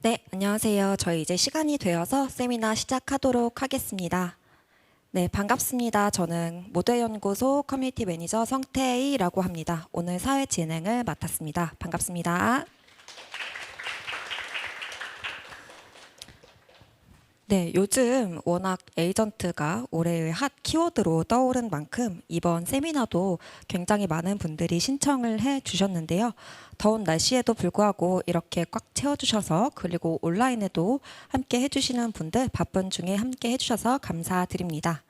네, 안녕하세요. 저희 이제 시간이 되어서 세미나 시작하도록 하겠습니다. 네, 반갑습니다. 저는 모델연구소 커뮤니티 매니저 성태희라고 합니다. 오늘 사회 진행을 맡았습니다. 반갑습니다. 네, 요즘 워낙 에이전트가 올해의 핫 키워드로 떠오른 만큼 이번 세미나도 굉장히 많은 분들이 신청을 해 주셨는데요. 더운 날씨에도 불구하고 이렇게 꽉 채워주셔서 그리고 온라인에도 함께 해주시는 분들 바쁜 중에 함께 해주셔서 감사드립니다.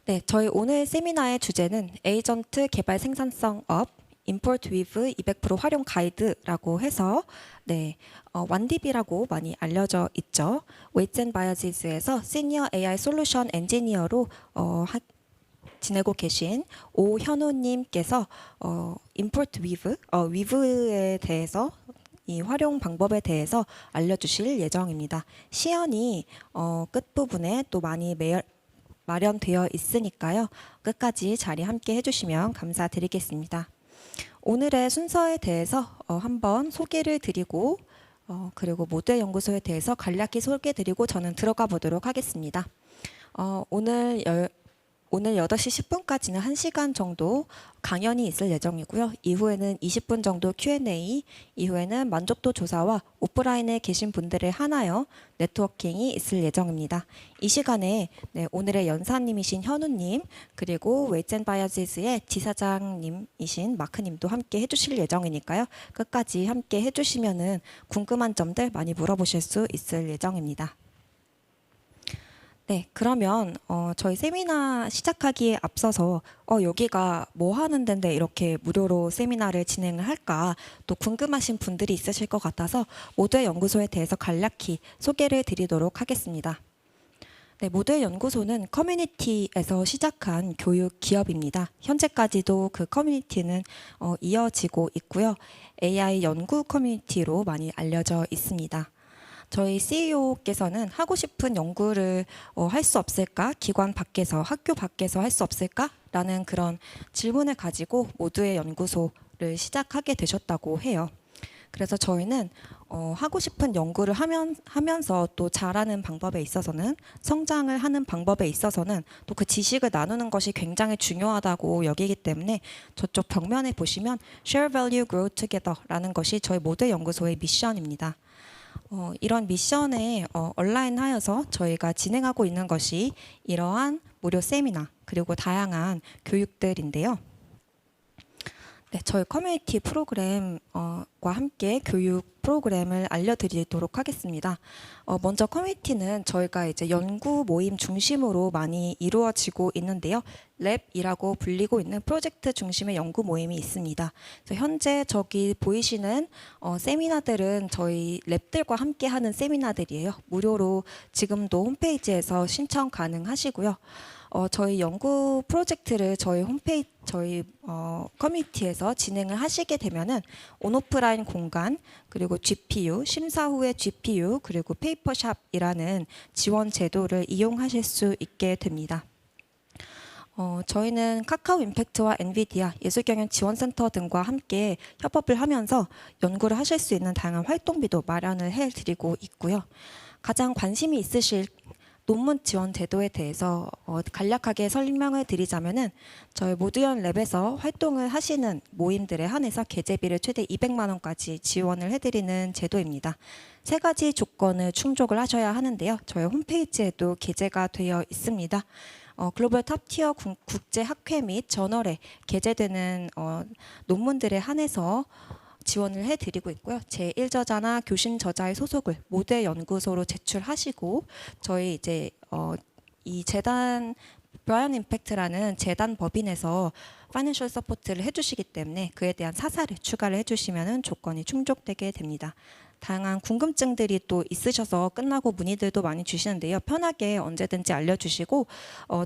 네, 저희 오늘 세미나의 주제는 에이전트 개발 생산성 업 Import with 200% 활용 가이드라고 해서 완디비라고 많이 알려져 있죠. 웨이츠 앤 바이어시스에서 시니어 AI 솔루션 엔지니어로 지내고 계신 오현우님께서 Import with에 대해서 이 활용 방법에 대해서 알려주실 예정입니다. 시연이 끝부분에 또 많이 마련되어 있으니까요. 끝까지 자리 함께 해주시면 감사드리겠습니다. 오늘의 순서에 대해서 한번 소개를 드리고 그리고 모델 연구소에 대해서 간략히 소개드리고 저는 들어가 보도록 하겠습니다. 오늘 8시 10분까지는 1시간 정도 강연이 있을 예정이고요. 이후에는 20분 정도 Q&A, 이후에는 만족도 조사와 오프라인에 계신 분들을 하나요 네트워킹이 있을 예정입니다. 이 시간에 오늘의 연사님이신 현우님, 그리고 웨이츠 앤 바이어시스의 지사장님이신 마크님도 함께 해주실 예정이니까요. 끝까지 함께 해주시면은 궁금한 점들 많이 물어보실 수 있을 예정입니다. 네, 그러면 저희 세미나 시작하기에 앞서서 여기가 뭐 하는 데인데 이렇게 무료로 세미나를 진행을 할까 또 궁금하신 분들이 있으실 것 같아서 모두의 연구소에 대해서 간략히 소개를 드리도록 하겠습니다. 네, 모두의 연구소는 커뮤니티에서 시작한 교육 기업입니다. 현재까지도 그 커뮤니티는 이어지고 있고요. AI 연구 커뮤니티로 많이 알려져 있습니다. 저희 CEO께서는 하고 싶은 연구를 할 수 없을까? 기관 밖에서, 학교 밖에서 할 수 없을까? 라는 그런 질문을 가지고 모두의 연구소를 시작하게 되셨다고 해요. 그래서 저희는 하고 싶은 연구를 하면서 또 잘하는 방법에 있어서는 성장을 하는 방법에 있어서는 또 그 지식을 나누는 것이 굉장히 중요하다고 여기기 때문에 저쪽 벽면에 보시면 Share Value Grow Together라는 것이 저희 모두의 연구소의 미션입니다. 이런 미션에 온라인하여서 저희가 진행하고 있는 것이 이러한 무료 세미나 그리고 다양한 교육들인데요. 네, 저희 커뮤니티 프로그램과 함께 교육 프로그램을 알려드리도록 하겠습니다. 먼저 커뮤니티는 저희가 이제 연구 모임 중심으로 많이 이루어지고 있는데요. 랩이라고 불리고 있는 프로젝트 중심의 연구 모임이 있습니다. 그래서 현재 저기 보이시는 세미나들은 저희 랩들과 함께 하는 세미나들이에요. 무료로 지금도 홈페이지에서 신청 가능하시고요. 저희 연구 프로젝트를 저희 홈페이지, 저희 커뮤니티에서 진행을 하시게 되면은 온오프라인 공간, 그리고 GPU, 심사 후에 GPU, 그리고 페이퍼샵이라는 지원 제도를 이용하실 수 있게 됩니다. 저희는 카카오 임팩트와 엔비디아, 예술경연지원센터 등과 함께 협업을 하면서 연구를 하실 수 있는 다양한 활동비도 마련을 해드리고 있고요. 가장 관심이 있으실 논문 지원 제도에 대해서 간략하게 설명을 드리자면은 저희 모두연 랩에서 활동을 하시는 모임들에 한해서 계제비를 최대 200만 원까지 지원을 해드리는 제도입니다. 3가지 조건을 충족을 하셔야 하는데요. 저희 홈페이지에도 게재가 되어 있습니다. 글로벌 탑티어 국제 학회 및 저널에 게재되는 논문들에 한해서 지원을 해드리고 있고요. 제1저자나 교신 저자의 소속을 모두의 연구소로 제출하시고 저희 이제 이 재단 브라이언 임팩트라는 재단 법인에서 파이낸셜 서포트를 해주시기 때문에 그에 대한 사사를 추가를 해주시면 조건이 충족되게 됩니다. 다양한 궁금증들이 또 있으셔서 끝나고 문의들도 많이 주시는데요. 편하게 언제든지 알려주시고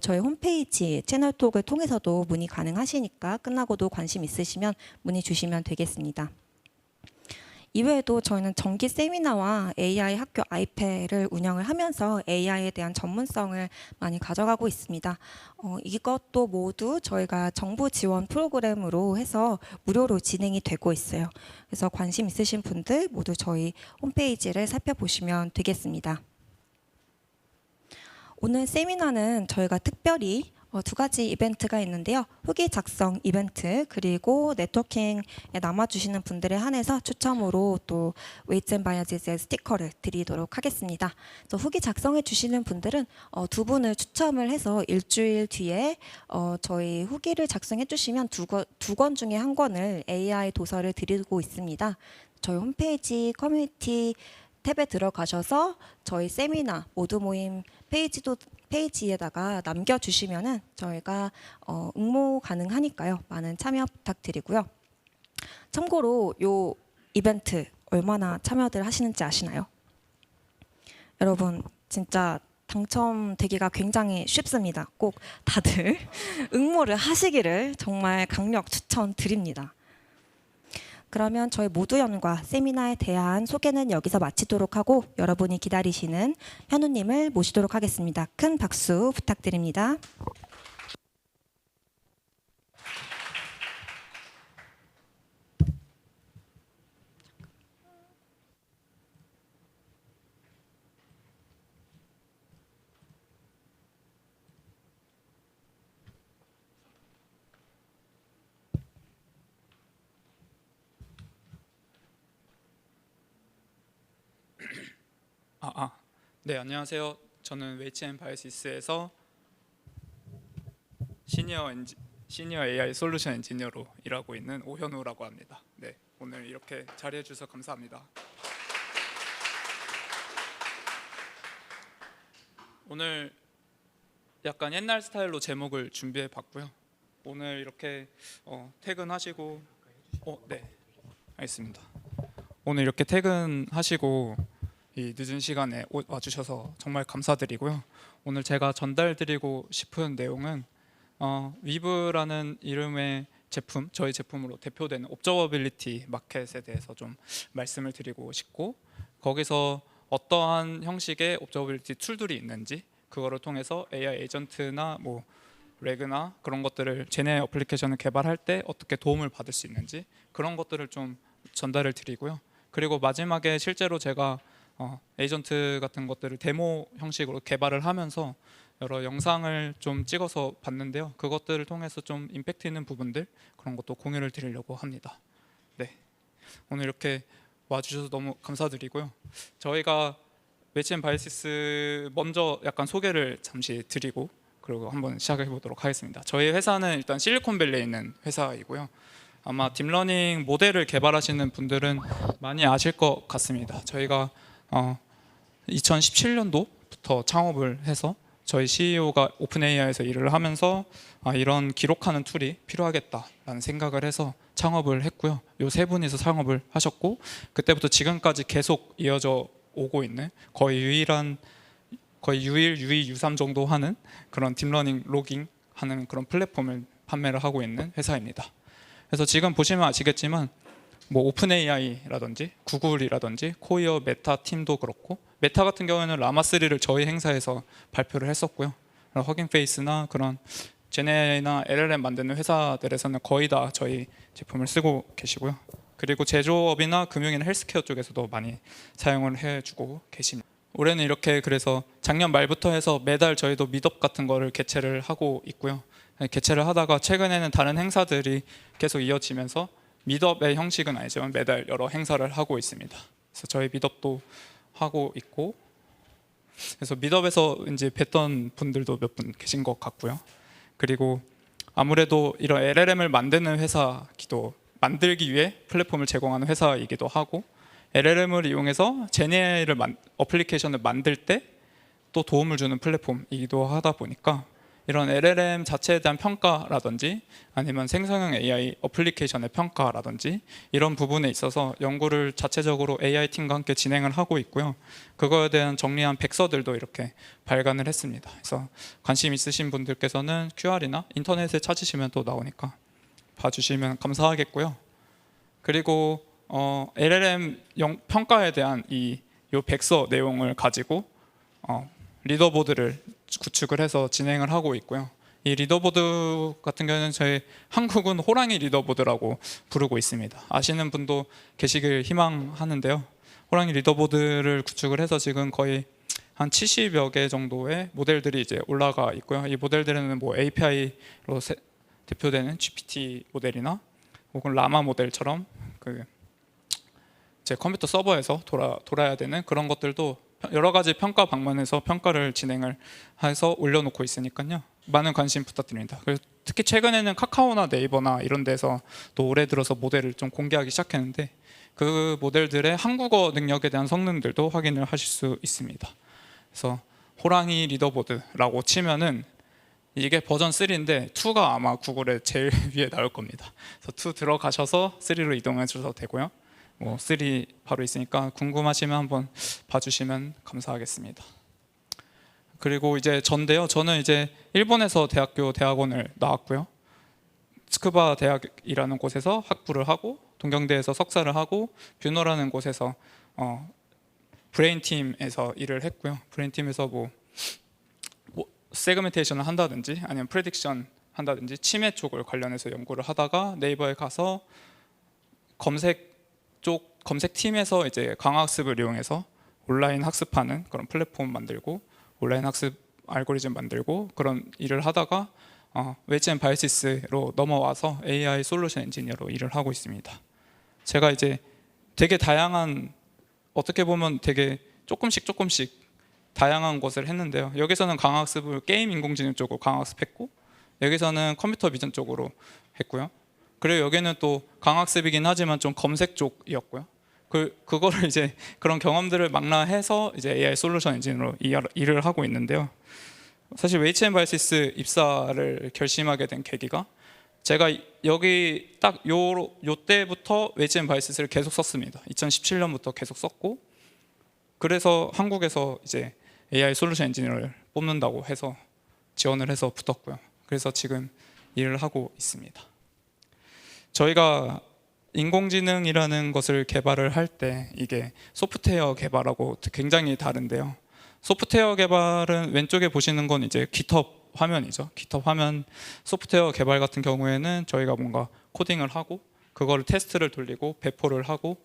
저희 홈페이지 채널톡을 통해서도 문의 가능하시니까 끝나고도 관심 있으시면 문의 주시면 되겠습니다. 이외에도 저희는 정기 세미나와 AI 학교 아이패를 운영을 하면서 AI에 대한 전문성을 많이 가져가고 있습니다. 이것도 모두 저희가 정부 지원 프로그램으로 해서 무료로 진행이 되고 있어요. 그래서 관심 있으신 분들 모두 저희 홈페이지를 살펴보시면 되겠습니다. 오늘 세미나는 저희가 특별히 두 가지 이벤트가 있는데요. 후기 작성 이벤트 그리고 네트워킹에 남아주시는 분들에 한해서 추첨으로 또 웨이츠 앤 바이어지스의 스티커를 드리도록 하겠습니다. 그래서 후기 작성해 주시는 분들은 두 분을 추첨을 해서 일주일 뒤에 저희 후기를 작성해 주시면 두 권 중에 한 권을 AI 도서를 드리고 있습니다. 저희 홈페이지 커뮤니티 탭에 들어가셔서 저희 세미나 모두 모임 페이지에다가 남겨주시면은 저희가 응모 가능하니까요. 많은 참여 부탁드리고요. 참고로 요 이벤트 얼마나 참여들 하시는지 아시나요? 여러분 진짜 당첨되기가 굉장히 쉽습니다. 꼭 다들 응모를 하시기를 정말 강력 추천드립니다. 그러면 저희 모두연과 세미나에 대한 소개는 여기서 마치도록 하고 여러분이 기다리시는 현우님을 모시도록 하겠습니다. 큰 박수 부탁드립니다. 네, 안녕하세요. 저는 웨이츠 앤 바이오시스에서 시니어 AI 솔루션 엔지니어로 일하고 있는 오현우라고 합니다. 네, 오늘 이렇게 자리해 주셔서 감사합니다. 오늘 약간 옛날 스타일로 제목을 준비해 봤고요. 오늘 이렇게 퇴근하시고 네, 알겠습니다. 오늘 이렇게 퇴근하시고 이 늦은 시간에 와주셔서 정말 감사드리고요. 오늘 제가 전달드리고 싶은 내용은 위브라는 이름의 제품, 저희 제품으로 대표되는 옵저버빌리티 마켓에 대해서 좀 말씀을 드리고 싶고, 거기서 어떠한 형식의 옵저버빌리티 툴들이 있는지, 그거를 통해서 AI 에이전트나 뭐 레그나 그런 것들을 제네 어플리케이션을 개발할 때 어떻게 도움을 받을 수 있는지 그런 것들을 좀 전달을 드리고요. 그리고 마지막에 실제로 제가 에이전트 같은 것들을 데모 형식으로 개발을 하면서 여러 영상을 좀 찍어서 봤는데요. 그것들을 통해서 좀 임팩트 있는 부분들 그런 것도 공유를 드리려고 합니다. 네, 오늘 이렇게 와주셔서 너무 감사드리고요. 저희가 웨이츠 앤 바이오시스 먼저 약간 소개를 잠시 드리고 그리고 한번 시작해 보도록 하겠습니다. 저희 회사는 일단 실리콘밸리에 있는 회사이고요. 아마 딥러닝 모델을 개발하시는 분들은 많이 아실 것 같습니다. 저희가 2017년도부터 창업을 해서 저희 CEO가 오픈 AI에서 일을 하면서 이런 기록하는 툴이 필요하겠다라는 생각을 해서 창업을 했고요. 요 세 분이서 창업을 하셨고 그때부터 지금까지 계속 이어져 오고 있는 거의 유일, 유3 정도 하는 그런 딥러닝 로깅 하는 그런 플랫폼을 판매를 하고 있는 회사입니다. 그래서 지금 보시면 아시겠지만 뭐 오픈 AI라든지 구글이라든지 코이어 메타 팀도 그렇고, 메타 같은 경우에는 라마3를 저희 행사에서 발표를 했었고요. 허깅 페이스나 그런 제네나 LLM 만드는 회사들에서는 거의 다 저희 제품을 쓰고 계시고요. 그리고 제조업이나 금융이나 헬스케어 쪽에서도 많이 사용을 해주고 계십니다. 올해는 이렇게 그래서 작년 말부터 해서 매달 저희도 미덥 같은 거를 개최를 하고 있고요. 개최를 하다가 최근에는 다른 행사들이 계속 이어지면서 미덥의 형식은 아니지만 매달 여러 행사를 하고 있습니다. 그래서 저희 미덥도 하고 있고, 그래서 미덥에서 이제 뵀던 분들도 몇 분 계신 것 같고요. 그리고 아무래도 이런 LLM을 만드는 회사기도, 만들기 위해 플랫폼을 제공하는 회사이기도 하고, LLM을 이용해서 제네를 어플리케이션을 만들 때 또 도움을 주는 플랫폼이기도 하다 보니까 이런 LLM 자체에 대한 평가라든지 아니면 생성형 AI 어플리케이션의 평가라든지 이런 부분에 있어서 연구를 자체적으로 AI 팀과 함께 진행을 하고 있고요. 그거에 대한 정리한 백서들도 이렇게 발간을 했습니다. 그래서 관심 있으신 분들께서는 QR이나 인터넷에 찾으시면 또 나오니까 봐주시면 감사하겠고요. 그리고 LLM 평가에 대한 요 백서 내용을 가지고 리더보드를 구축을 해서 진행을 하고 있고요. 이 리더보드 같은 경우는 저희 한국은 호랑이 리더보드라고 부르고 있습니다. 아시는 분도 계시길 희망하는데요. 호랑이 리더보드를 구축을 해서 지금 거의 한 70여 개 정도의 모델들이 이제 올라가 있고요. 이 모델들은 뭐 API로 대표되는 GPT 모델이나 혹은 라마 모델처럼 제 컴퓨터 서버에서 돌아야 되는 그런 것들도 여러 가지 평가 방면에서 평가를 진행을 해서 올려놓고 있으니까요. 많은 관심 부탁드립니다. 그래서 특히 최근에는 카카오나 네이버나 이런 데서 또 올해 들어서 모델을 좀 공개하기 시작했는데 그 모델들의 한국어 능력에 대한 성능들도 확인을 하실 수 있습니다. 그래서 호랑이 리더보드라고 치면은 이게 버전 3인데 2가 아마 구글에 제일 위에 나올 겁니다. 그래서 2 들어가셔서 3로 이동해 주셔도 되고요. 뭐 3 바로 있으니까 궁금하시면 한번 봐주시면 감사하겠습니다. 그리고 이제 전데요. 저는 이제 일본에서 대학원을 나왔고요. 츠쿠바 대학이라는 곳에서 학부를 하고 동경대에서 석사를 하고 뷰노라는 곳에서 브레인팀에서 일을 했고요. 브레인팀에서 뭐 세그멘테이션을 한다든지 아니면 프레딕션 한다든지 치매 쪽을 관련해서 연구를 하다가 네이버에 가서 검색팀에서 이제 강학습을 이용해서 온라인 학습하는 그런 플랫폼 만들고 온라인 학습 알고리즘 만들고 그런 일을 하다가 웨이츠 앤 바이시스로 넘어와서 AI 솔루션 엔지니어로 일을 하고 있습니다. 제가 이제 되게 다양한 어떻게 보면 되게 조금씩 다양한 것을 했는데요. 여기서는 강학습을 게임 인공지능 쪽으로 강학습했고 여기서는 컴퓨터 비전 쪽으로 했고요. 그리고 여기는 또 강학습이긴 하지만 좀 검색 쪽이었고요. 그거를 이제 그런 경험들을 망라해서 이제 AI 솔루션 엔진으로 일을 하고 있는데요. 사실 웨이츠 앤 바이시스 입사를 결심하게 된 계기가 제가 여기 딱 요 때부터 웨이츠 앤 바이시스를 계속 썼습니다. 2017년부터 계속 썼고 그래서 한국에서 이제 AI 솔루션 엔지니어를 뽑는다고 해서 지원을 해서 붙었고요. 그래서 지금 일을 하고 있습니다. 저희가 인공지능이라는 것을 개발을 할 때 이게 소프트웨어 개발하고 굉장히 다른데요. 소프트웨어 개발은 왼쪽에 보시는 건 이제 GitHub 화면이죠. GitHub 화면 소프트웨어 개발 같은 경우에는 저희가 뭔가 코딩을 하고 그거를 테스트를 돌리고 배포를 하고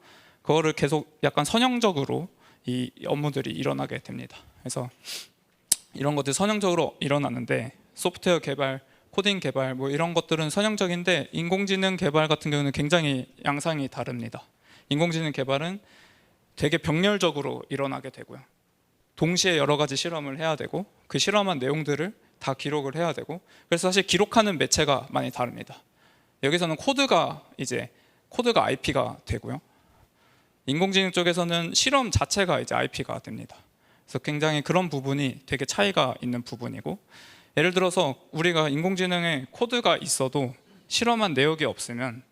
그거를 계속 약간 선형적으로 이 업무들이 일어나게 됩니다. 그래서 이런 것들이 선형적으로 일어나는데 소프트웨어 개발, 코딩 개발 뭐 이런 것들은 선형적인데 인공지능 개발 같은 경우는 굉장히 양상이 다릅니다. 인공지능 개발은 되게 병렬적으로 일어나게 되고요. 동시에 여러 가지 실험을 해야 되고 그 실험한 내용들을 다 기록을 해야 되고 그래서 사실 기록하는 매체가 많이 다릅니다. 여기서는 코드가 IP가 되고요. 인공지능 쪽에서는 실험 자체가 이제 IP가 됩니다. 그래서 굉장히 그런 부분이 되게 차이가 있는 부분이고 예를 들어서 우리가 인공지능에 코드가 있어도 실험한 내역이 없으면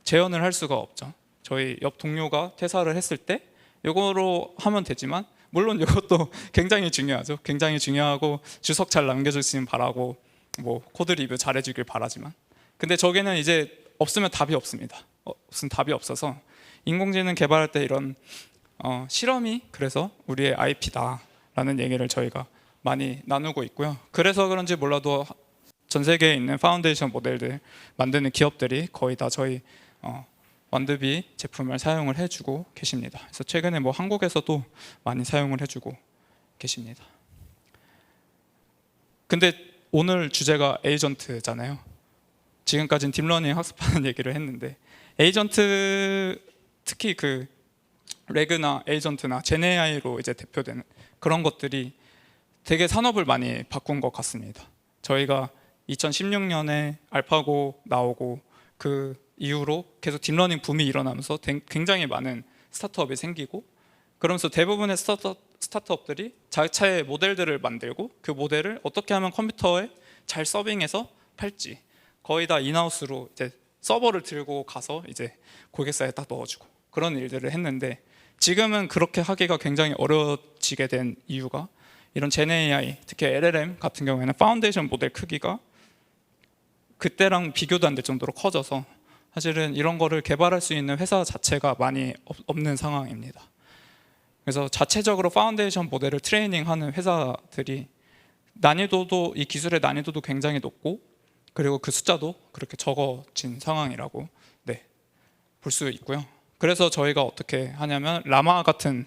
재현을 할 수가 없죠. 저희 옆 동료가 퇴사를 했을 때 이거로 하면 되지만 물론 이것도 굉장히 중요하죠. 굉장히 중요하고 주석 잘 남겨줬으면 바라고 뭐 코드 리뷰 잘해주길 바라지만 근데 저기는 이제 없으면 답이 없습니다. 무슨 답이 없어서 인공지능 개발할 때 이런 실험이 그래서 우리의 IP다라는 얘기를 저희가 많이 나누고 있고요. 그래서 그런지 몰라도 전 세계에 있는 파운데이션 모델들 만드는 기업들이 거의 다 저희 완드비 제품을 사용을 해주고 계십니다. 그래서 최근에 뭐 한국에서도 많이 사용을 해주고 계십니다. 근데 오늘 주제가 에이전트잖아요. 지금까지는 딥러닝 학습하는 얘기를 했는데 에이전트 특히 그 레그나 에이전트나 제네AI로 이제 대표되는 그런 것들이 되게 산업을 많이 바꾼 것 같습니다. 저희가 2016년에 알파고 나오고 그 이후로 계속 딥러닝 붐이 일어나면서 굉장히 많은 스타트업이 생기고 그러면서 대부분의 스타트업들이 자체의 모델들을 만들고 그 모델을 어떻게 하면 컴퓨터에 잘 서빙해서 팔지 거의 다 인하우스로 이제 서버를 들고 가서 이제 고객사에 딱 넣어주고 그런 일들을 했는데 지금은 그렇게 하기가 굉장히 어려워지게 된 이유가 이런 제네AI, 특히 LLM 같은 경우에는 파운데이션 모델 크기가 그때랑 비교도 안 될 정도로 커져서 사실은 이런 거를 개발할 수 있는 회사 자체가 많이 없는 상황입니다. 그래서 자체적으로 파운데이션 모델을 트레이닝하는 회사들이 난이도도, 이 기술의 난이도도 굉장히 높고, 그리고 그 숫자도 그렇게 적어진 상황이라고 볼 수 있고요. 그래서 저희가 어떻게 하냐면 라마 같은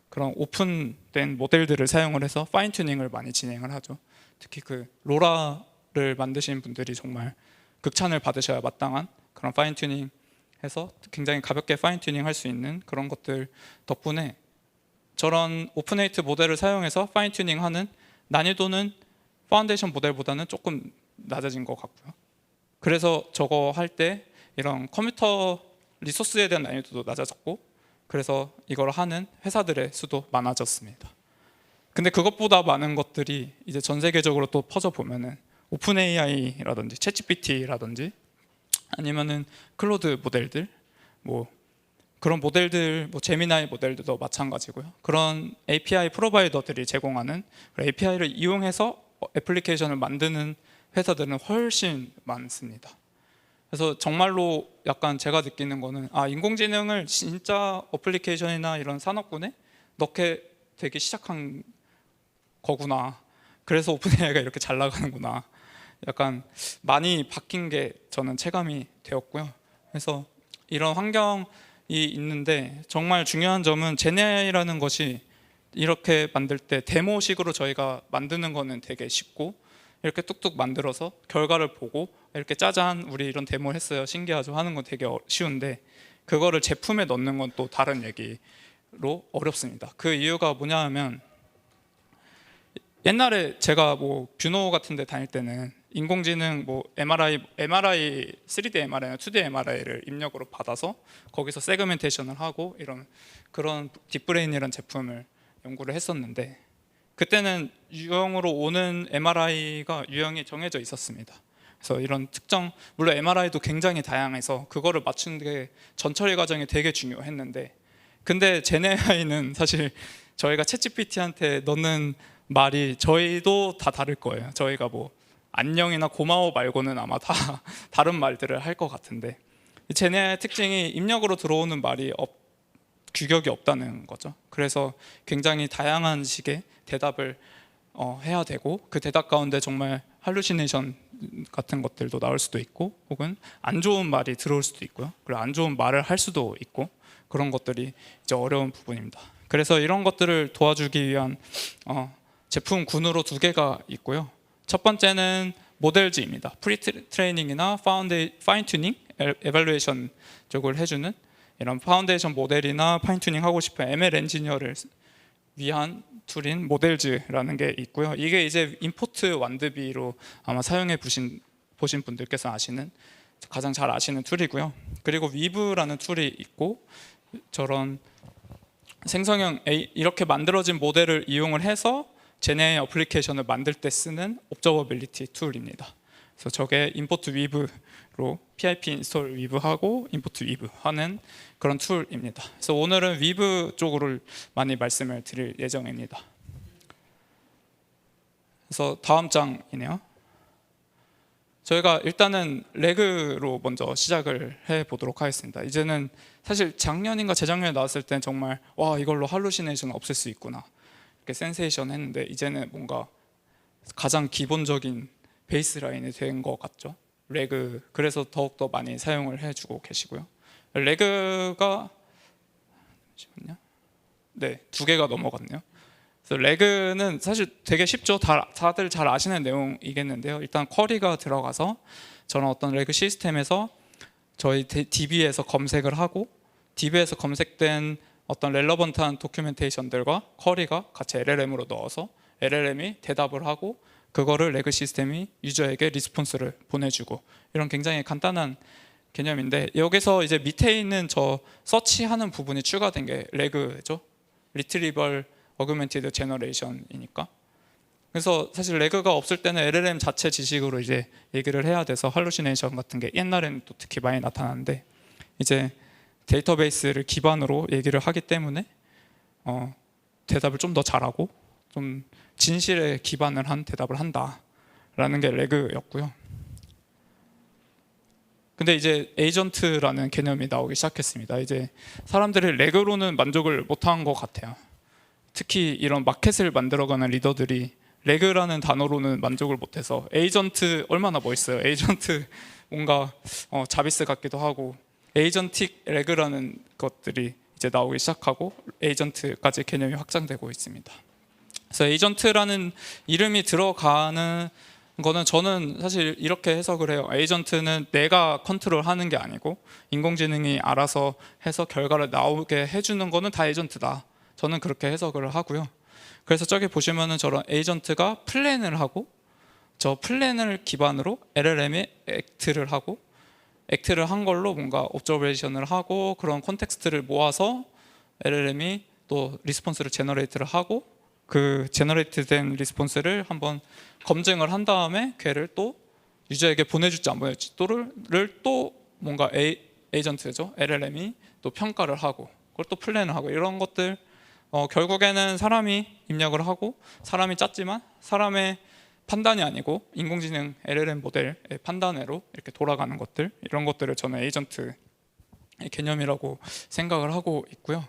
그런 오픈된 모델들을 사용을 해서 파인 튜닝을 많이 진행을 하죠. 특히 그 로라를 만드신 분들이 정말 극찬을 받으셔야 마땅한 그런 파인 튜닝 해서 굉장히 가볍게 파인 튜닝 할 수 있는 그런 것들 덕분에 저런 오픈웨이트 모델을 사용해서 파인 튜닝하는 난이도는 파운데이션 모델보다는 조금 낮아진 것 같고요. 그래서 저거 할 때 이런 컴퓨터 리소스에 대한 난이도도 낮아졌고, 그래서 이걸 하는 회사들의 수도 많아졌습니다. 근데 그것보다 많은 것들이 이제 전 세계적으로 또 퍼져 보면은 오픈 AI라든지 챗GPT라든지 아니면은 클로드 모델들, 뭐 그런 모델들, 뭐 제미나이 모델들도 마찬가지고요. 그런 API 프로바이더들이 제공하는 API를 이용해서 애플리케이션을 만드는 회사들은 훨씬 많습니다. 그래서 정말로 약간 제가 느끼는 거는 인공지능을 진짜 어플리케이션이나 이런 산업군에 넣게 되기 시작한 거구나. 그래서 오픈AI가 이렇게 잘 나가는구나. 약간 많이 바뀐 게 저는 체감이 되었고요. 그래서 이런 환경이 있는데 정말 중요한 점은 제네AI라는 것이 이렇게 만들 때 데모식으로 저희가 만드는 거는 되게 쉽고, 이렇게 뚝뚝 만들어서 결과를 보고 이렇게 짜잔 우리 이런 데모 했어요 신기하죠 하는 건 되게 쉬운데, 그거를 제품에 넣는 건 또 다른 얘기로 어렵습니다. 그 이유가 뭐냐 하면, 옛날에 제가 뭐 뷰노 같은 데 다닐 때는 인공지능 뭐 MRI 3D MRI나 2D MRI를 입력으로 받아서 거기서 세그멘테이션을 하고 이런 그런 딥브레인이라는 제품을 연구를 했었는데, 그때는 유형으로 오는 MRI가 유형이 정해져 있었습니다. 그래서 이런 특정, 물론 MRI도 굉장히 다양해서 그거를 맞추는 게 전처리 과정이 되게 중요했는데, 근데 제네AI는 사실 저희가 챗GPT한테 넣는 말이 저희도 다 다를 거예요. 저희가 뭐 안녕이나 고마워 말고는 아마 다 다른 말들을 할 것 같은데, 제네AI의 특징이 입력으로 들어오는 말이 규격이 없다는 거죠. 그래서 굉장히 다양한 식의 대답을 해야 되고, 그 대답 가운데 정말 할루시네이션 같은 것들도 나올 수도 있고, 혹은 안 좋은 말이 들어올 수도 있고요. 그리고 안 좋은 말을 할 수도 있고, 그런 것들이 이제 어려운 부분입니다. 그래서 이런 것들을 도와주기 위한 제품군으로 두 개가 있고요. 첫 번째는 모델즈입니다. 프리 트레이닝이나 파인 튜닝, 에발루에이션 쪽을 해주는 이런 파운데이션 모델이나 파인 튜닝 하고 싶은 ML 엔지니어를 위한 툴인 모델즈라는 게 있고요. 이게 이제 임포트 완드비로 아마 사용해 보신 분들께서 아시는, 가장 잘 아시는 툴이고요. 그리고 위브라는 툴이 있고, 저런 생성형 이렇게 만들어진 모델을 이용을 해서 제네 어플리케이션을 만들 때 쓰는 옵저버빌리티 툴입니다. 그래서 저게 임포트 위브로 pip 인스톨 위브 하고 임포트 위브 하는 그런 툴입니다. 그래서 오늘은 위브 쪽으로 많이 말씀을 드릴 예정입니다. 그래서 다음 장이네요. 저희가 일단은 레그로 먼저 시작을 해 보도록 하겠습니다. 이제는 사실 작년인가 재작년에 나왔을 땐 정말 와 이걸로 할루시네이션 없앨 수 있구나 이렇게 센세이션 했는데, 이제는 뭔가 가장 기본적인 베이스라인이 된 것 같죠. 레그. 그래서 더욱더 많이 사용을 해주고 계시고요. 레그가 네, 2개가 넘어갔네요. 그래서 레그는 사실 되게 쉽죠. 다들 잘 아시는 내용이겠는데요. 일단 쿼리가 들어가서 저는 어떤 레그 시스템에서 저희 DB에서 검색을 하고, DB에서 검색된 어떤 렐러번트한 도큐멘테이션들과 쿼리가 같이 LLM으로 넣어서 LLM이 대답을 하고, 그거를 레그 시스템이 유저에게 리스폰스를 보내주고, 이런 굉장히 간단한 개념인데, 여기서 이제 밑에 있는 저 서치하는 부분이 추가된 게 레그죠. 리트리벌 어그멘티드 제너레이션이니까. 그래서 사실 레그가 없을 때는 LLM 자체 지식으로 이제 얘기를 해야 돼서 할루시네이션 같은 게 옛날에는 또 특히 많이 나타나는데, 이제 데이터베이스를 기반으로 얘기를 하기 때문에 대답을 좀 더 잘하고 좀 진실에 기반을 한 대답을 한다라는 게 레그였고요. 근데 이제 에이전트라는 개념이 나오기 시작했습니다. 이제 사람들이 렉으로는 만족을 못한 것 같아요. 특히 이런 마켓을 만들어가는 리더들이 렉이라는 단어로는 만족을 못해서 에이전트 얼마나 멋있어요. 에이전트 뭔가 자비스 같기도 하고 에이전틱 렉이라는 것들이 이제 나오기 시작하고 에이전트까지 개념이 확장되고 있습니다. 그래서 에이전트라는 이름이 들어가는 거는 저는 사실 이렇게 해석을 해요. 에이전트는 내가 컨트롤하는 게 아니고 인공지능이 알아서 해서 결과를 나오게 해주는 거는 다 에이전트다. 저는 그렇게 해석을 하고요. 그래서 저기 보시면은 저런 에이전트가 플랜을 하고 저 플랜을 기반으로 LLM이 액트를 하고 액트를 한 걸로 뭔가 옵저베이션을 하고 그런 콘텍스트를 모아서 LLM이 또 리스폰스를 제너레이트를 하고 그 제너레이트된 리스폰스를 한번 검증을 한 다음에 걔를 또 유저에게 보내줄지 안 보내줄지를 또 뭔가 에이전트죠. LLM이 또 평가를 하고 그걸 또 플랜을 하고 이런 것들 결국에는 사람이 입력을 하고 사람이 짰지만 사람의 판단이 아니고 인공지능 LLM 모델의 판단으로 이렇게 돌아가는 것들 이런 것들을 저는 에이전트 개념이라고 생각을 하고 있고요.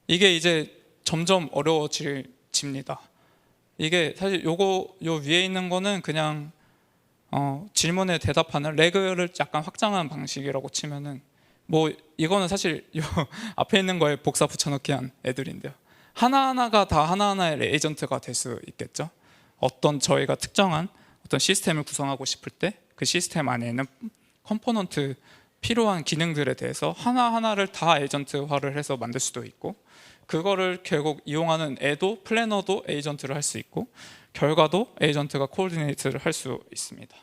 이게 이제 점점 어려워집니다. 이게 사실 요 위에 있는 거는 그냥 질문에 대답하는 레그를 약간 확장한 방식이라고 치면은 뭐 이거는 사실 요 앞에 있는 거에 복사 붙여넣기 한 애들인데요. 하나하나가 다 하나하나의 에이전트가 될 수 있겠죠. 어떤 저희가 특정한 어떤 시스템을 구성하고 싶을 때 그 시스템 안에 있는 컴포넌트 필요한 기능들에 대해서 하나하나를 다 에이전트화를 해서 만들 수도 있고 그거를 결국 이용하는 애도 플래너도 에이전트를 할 수 있고 결과도 에이전트가 코오디네이트를 할 수 있습니다.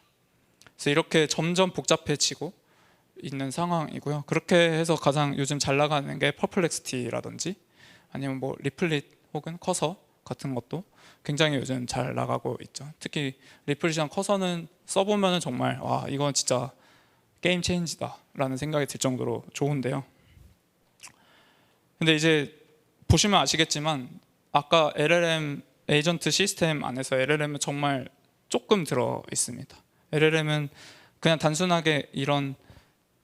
그래서 이렇게 점점 복잡해지고 있는 상황이고요. 그렇게 해서 가장 요즘 잘 나가는 게 퍼플렉시티라든지 아니면 뭐 리플릿 혹은 커서 같은 것도 굉장히 요즘 잘 나가고 있죠. 특히 리플릿이랑 커서는 써보면 정말 와 이건 진짜 게임 체인지다라는 생각이 들 정도로 좋은데요. 근데 이제 보시면 아시겠지만 아까 LLM 에이전트 시스템 안에서 LLM은 정말 조금 들어 있습니다. LLM은 그냥 단순하게 이런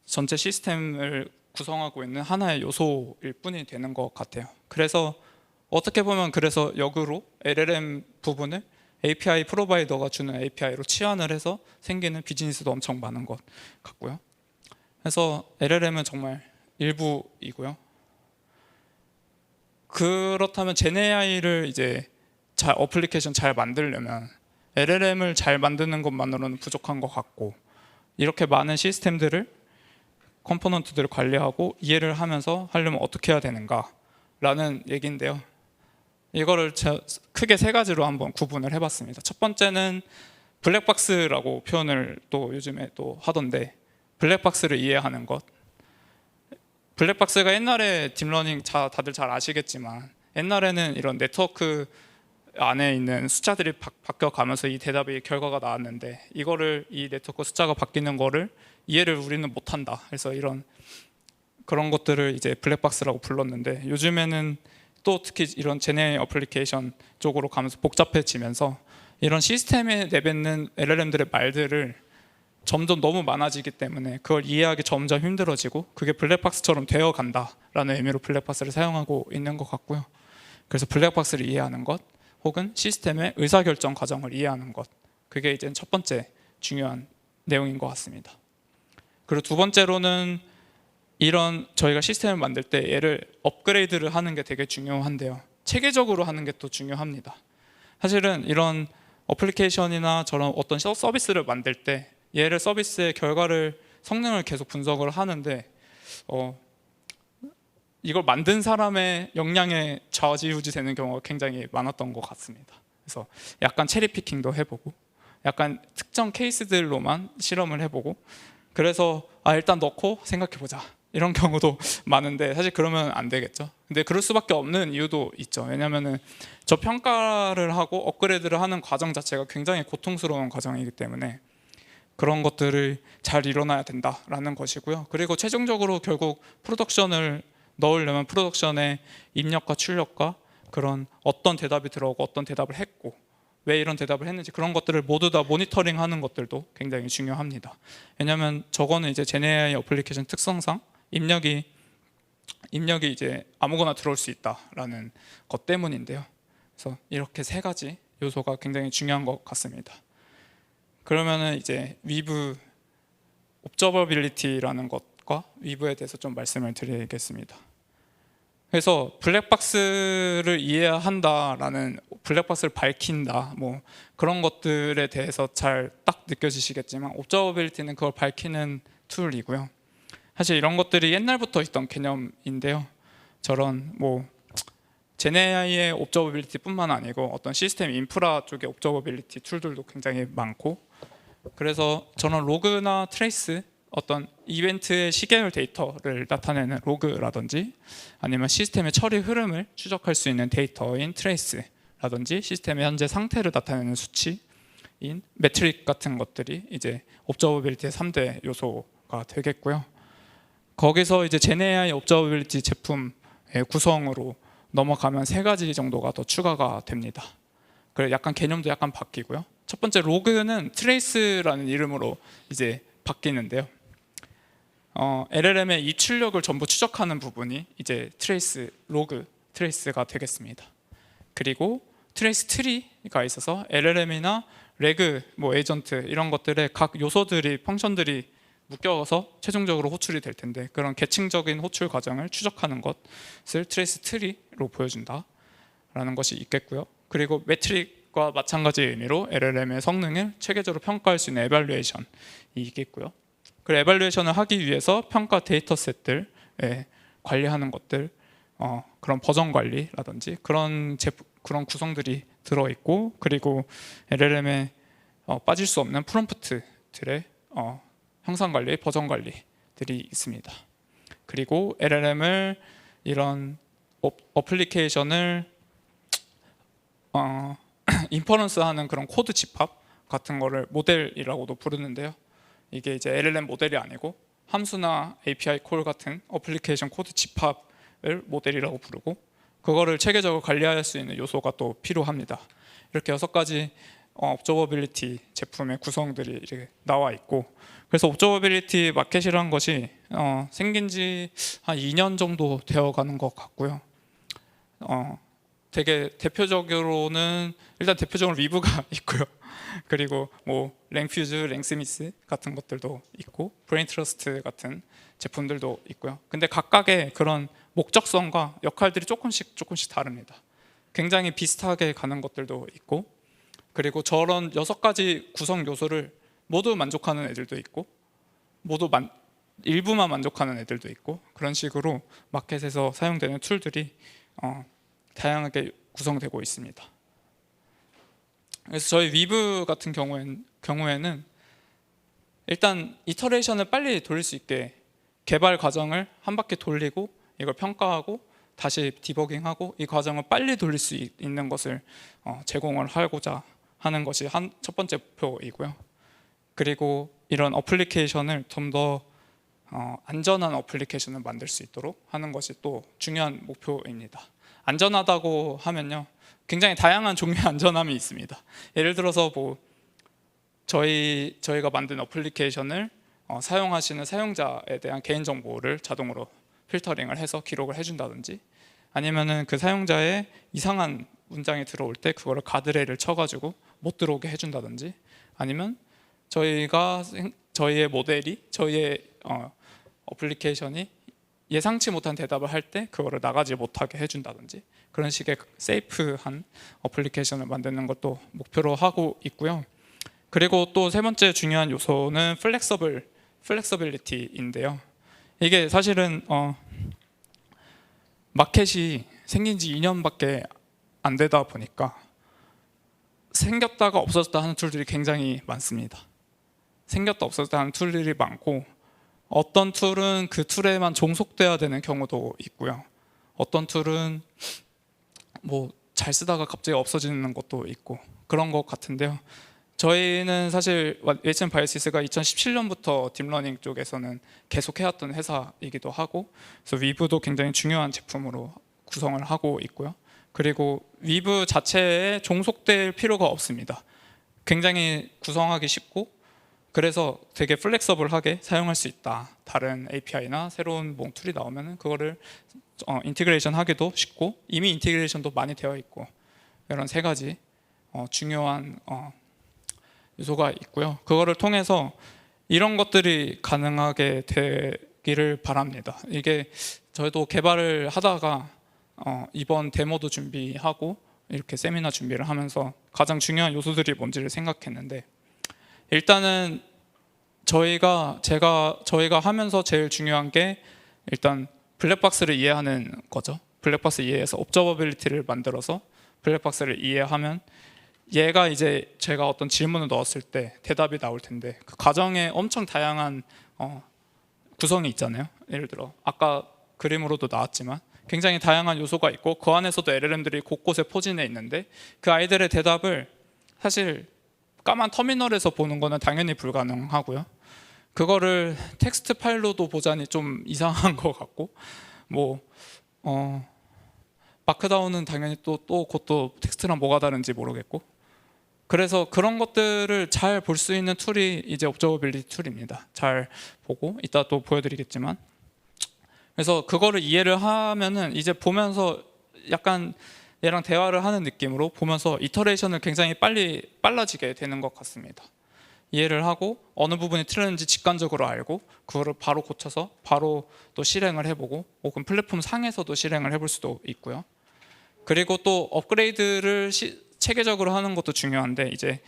전체 시스템을 구성하고 있는 하나의 요소일 뿐이 되는 것 같아요. 그래서 어떻게 보면 그래서 역으로 LLM 부분을 API 프로바이더가 주는 API로 치환을 해서 생기는 비즈니스도 엄청 많은 것 같고요. 그래서 LLM은 정말 일부이고요. 그렇다면 GenAI를 이제 어플리케이션 잘 만들려면 LLM을 잘 만드는 것만으로는 부족한 것 같고 이렇게 많은 시스템들을 컴포넌트들을 관리하고 이해를 하면서 하려면 어떻게 해야 되는가라는 얘기인데요. 이거를 크게 세 가지로 한번 구분을 해봤습니다. 첫 번째는 블랙박스라고 표현을 또 요즘에 또 하던데 블랙박스를 이해하는 것. 블랙박스가 옛날에 딥러닝 다들 잘 아시겠지만 옛날에는 이런 네트워크 안에 있는 숫자들이 바뀌어가면서 이 대답이 결과가 나왔는데 이거를 이 네트워크 숫자가 바뀌는 거를 이해를 우리는 못한다. 그래서 그런 것들을 이제 블랙박스라고 불렀는데 요즘에는 또 특히 이런 제네 어플리케이션 쪽으로 가면서 복잡해지면서 이런 시스템에 내뱉는 LLM들의 말들을 점점 너무 많아지기 때문에 그걸 이해하기 점점 힘들어지고 그게 블랙박스처럼 되어 간다라는 의미로 블랙박스를 사용하고 있는 것 같고요. 그래서 블랙박스를 이해하는 것 혹은 시스템의 의사결정 과정을 이해하는 것 그게 이제 첫 번째 중요한 내용인 것 같습니다. 그리고 두 번째로는 이런 저희가 시스템을 만들 때 얘를 업그레이드를 하는 게 되게 중요한데요. 체계적으로 하는 게 또 중요합니다. 사실은 이런 어플리케이션이나 저런 어떤 서비스를 만들 때 얘를 서비스의 성능을 계속 분석을 하는데 이걸 만든 사람의 역량에 좌지우지 되는 경우가 굉장히 많았던 것 같습니다. 그래서 약간 체리피킹도 해보고 약간 특정 케이스들로만 실험을 해보고 그래서 일단 넣고 생각해보자 이런 경우도 많은데 사실 그러면 안 되겠죠. 근데 그럴 수밖에 없는 이유도 있죠. 왜냐하면 저 평가를 하고 업그레이드를 하는 과정 자체가 굉장히 고통스러운 과정이기 때문에 그런 것들을 잘 일어나야 된다라는 것이고요. 그리고 최종적으로 결국 프로덕션을 넣으려면 프로덕션의 입력과 출력과 그런 어떤 대답이 들어오고 어떤 대답을 했고 왜 이런 대답을 했는지 그런 것들을 모두 다 모니터링하는 것들도 굉장히 중요합니다. 왜냐하면 저거는 이제 제네AI 어플리케이션 특성상 입력이 이제 아무거나 들어올 수 있다라는 것 때문인데요. 그래서 이렇게 세 가지 요소가 굉장히 중요한 것 같습니다. 그러면은 이제 위브 옵저버빌리티라는 것과 위브에 대해서 좀 말씀을 드리겠습니다. 그래서 블랙박스를 이해해야 한다라는, 블랙박스를 밝힌다, 뭐 그런 것들에 대해서 잘 딱 느껴지시겠지만 옵저버빌리티는 그걸 밝히는 툴이고요. 사실 이런 것들이 옛날부터 있던 개념인데요. 저런 뭐 제네AI의 옵저버빌리티뿐만 아니고 어떤 시스템 인프라 쪽의 옵저버빌리티 툴들도 굉장히 많고, 그래서 저는 로그나 트레이스, 어떤 이벤트의 시계열 데이터를 나타내는 로그라든지 아니면 시스템의 처리 흐름을 추적할 수 있는 데이터인 트레이스라든지 시스템의 현재 상태를 나타내는 수치인 매트릭 같은 것들이 이제 옵저버빌리티의 3대 요소가 되겠고요. 거기서 이제 제네AI 옵저버빌리티 제품의 구성으로 넘어가면 세 가지 정도가 더 추가가 됩니다. 그래 약간 개념도 약간 바뀌고요. 첫 번째 로그는 트레이스라는 이름으로 이제 바뀌는데요. LLM의 이 출력을 전부 추적하는 부분이 이제 트레이스 로그 트레이스가 되겠습니다. 그리고 트레이스 트리가 있어서 LLM이나 레그 뭐 에이전트 이런 것들의 각 요소들이 펑션들이 묶여서 최종적으로 호출이 될 텐데 그런 계층적인 호출 과정을 추적하는 것을 트레이스 트리로 보여준다라는 것이 있겠고요. 그리고 매트릭과 마찬가지의 의미로 LLM의 성능을 체계적으로 평가할 수 있는 에발루에이션이 있겠고요. 그 에발루에이션을 하기 위해서 평가 데이터셋들 관리하는 것들, 그런 버전 관리라든지 그런 구성들이 들어있고, 그리고 LLM에 빠질 수 없는 프롬프트들의 형상 관리, 버전 관리들이 있습니다. 그리고 LLM을 이런 어플리케이션을 인퍼런스하는 그런 코드 집합 같은 거를 모델이라고도 부르는데요. 이게 이제 LLM 모델이 아니고 함수나 API 콜 같은 어플리케이션 코드 집합을 모델이라고 부르고, 그거를 체계적으로 관리할 수 있는 요소가 또 필요합니다. 이렇게 6가지 옵저버빌리티 제품의 구성들이 이렇게 나와 있고, 그래서 옵저버빌리티 마켓이라는 것이 생긴 지 한 2년 정도 되어 가는 것 같고요. 되게 대표적으로는 일단 대표적으로 위브가 있고요. 그리고 뭐 랭퓨즈, 랭스미스 같은 것들도 있고 브레인트러스트 같은 제품들도 있고요. 근데 각각의 그런 목적성과 역할들이 조금씩 다릅니다. 굉장히 비슷하게 가는 것들도 있고, 그리고 저런 6가지 구성 요소를 모두 만족하는 애들도 있고 일부만 만족하는 애들도 있고, 그런 식으로 마켓에서 사용되는 툴들이 다양하게 구성되고 있습니다. 그래서 저희 위브 같은 경우에는 일단 이터레이션을 빨리 돌릴 수 있게 개발 과정을 한 바퀴 돌리고 이걸 평가하고 다시 디버깅하고 이 과정을 빨리 돌릴 수 있는 것을 제공을 하고자 하는 것이 첫 번째 목표이고요. 그리고 이런 어플리케이션을 좀 더 안전한 어플리케이션을 만들 수 있도록 하는 것이 또 중요한 목표입니다. 안전하다고 하면요, 굉장히 다양한 종류의 안전함이 있습니다. 예를 들어서 뭐 저희가 만든 어플리케이션을 사용하시는 사용자에 대한 개인정보를 자동으로 필터링을 해서 기록을 해준다든지, 아니면은 그 사용자의 이상한 문장이 들어올 때 그거를 가드레일을 쳐가지고 못 들어오게 해준다든지, 아니면 저희의 모델이 저희의 어플리케이션이 예상치 못한 대답을 할 때 그거를 나가지 못하게 해준다든지, 그런 식의 세이프한 어플리케이션을 만드는 것도 목표로 하고 있고요. 그리고 또 세 번째 중요한 요소는 플렉서빌리티인데요. 이게 사실은 마켓이 생긴 지 2년밖에 안 되다 보니까 생겼다가 없어졌다 하는 툴들이 굉장히 많습니다. 생겼다 없어졌다 하는 툴들이 많고, 어떤 툴은 그 툴에만 종속돼야 되는 경우도 있고요. 어떤 툴은 뭐 잘 쓰다가 갑자기 없어지는 것도 있고 그런 것 같은데요. 저희는 사실 웨이튼 바이오시스가 2017년부터 딥러닝 쪽에서는 계속 해왔던 회사이기도 하고, 그래서 위브도 굉장히 중요한 제품으로 구성을 하고 있고요. 그리고 위브 자체에 종속될 필요가 없습니다. 굉장히 구성하기 쉽고 그래서 되게 플렉서블하게 사용할 수 있다. 다른 API나 새로운 뭐 툴이 나오면 그거를 인티그레이션 하기도 쉽고 이미 인티그레이션도 많이 되어 있고 이런 세 가지 중요한 요소가 있고요. 그거를 통해서 이런 것들이 가능하게 되기를 바랍니다. 이게 저희도 개발을 하다가 이번 데모도 준비하고 이렇게 세미나 준비를 하면서 가장 중요한 요소들이 뭔지를 생각했는데 일단은 저희가 하면서 제일 중요한 게 일단 블랙박스를 이해하는 거죠. 블랙박스 이해해서 옵저버빌리티를 만들어서 블랙박스를 이해하면 얘가 이제 제가 어떤 질문을 넣었을 때 대답이 나올 텐데 그 과정에 엄청 다양한 구성이 있잖아요. 예를 들어 아까 그림으로도 나왔지만 굉장히 다양한 요소가 있고 그 안에서도 LLM들이 곳곳에 포진해 있는데 그 아이들의 대답을 사실 까만 터미널에서 보는 거는 당연히 불가능하고요. 그거를 텍스트 파일로도 보자니 좀 이상한 것 같고 마크다운은 당연히 또 그것도 텍스트랑 뭐가 다른지 모르겠고 그래서 그런 것들을 잘 볼 수 있는 툴이 이제 옵저버빌리티 툴입니다. 잘 보고 이따 또 보여드리겠지만 그래서 그거를 이해를 하면은 이제 보면서 약간 얘랑 대화를 하는 느낌으로 보면서 이터레이션을 굉장히 빨라지게 되는 것 같습니다. 이해를 하고 어느 부분이 틀렸는지 직관적으로 알고 그거를 바로 고쳐서 바로 또 실행을 해보고 혹은 플랫폼 상에서도 실행을 해볼 수도 있고요. 그리고 또 업그레이드를 체계적으로 하는 것도 중요한데 이제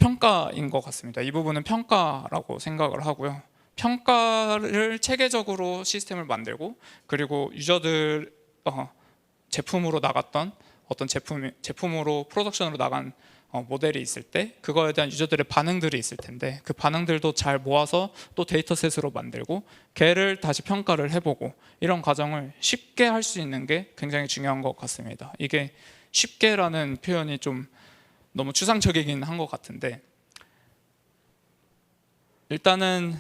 평가인 것 같습니다. 이 부분은 평가라고 생각을 하고요. 평가를 체계적으로 시스템을 만들고 그리고 유저들 제품으로 나갔던 어떤 제품으로 프로덕션으로 나간 모델이 있을 때 그거에 대한 유저들의 반응들이 있을 텐데 그 반응들도 잘 모아서 또 데이터셋으로 만들고 걔를 다시 평가를 해보고 이런 과정을 쉽게 할 수 있는 게 굉장히 중요한 것 같습니다. 이게 쉽게라는 표현이 좀 너무 추상적이긴 한 것 같은데 일단은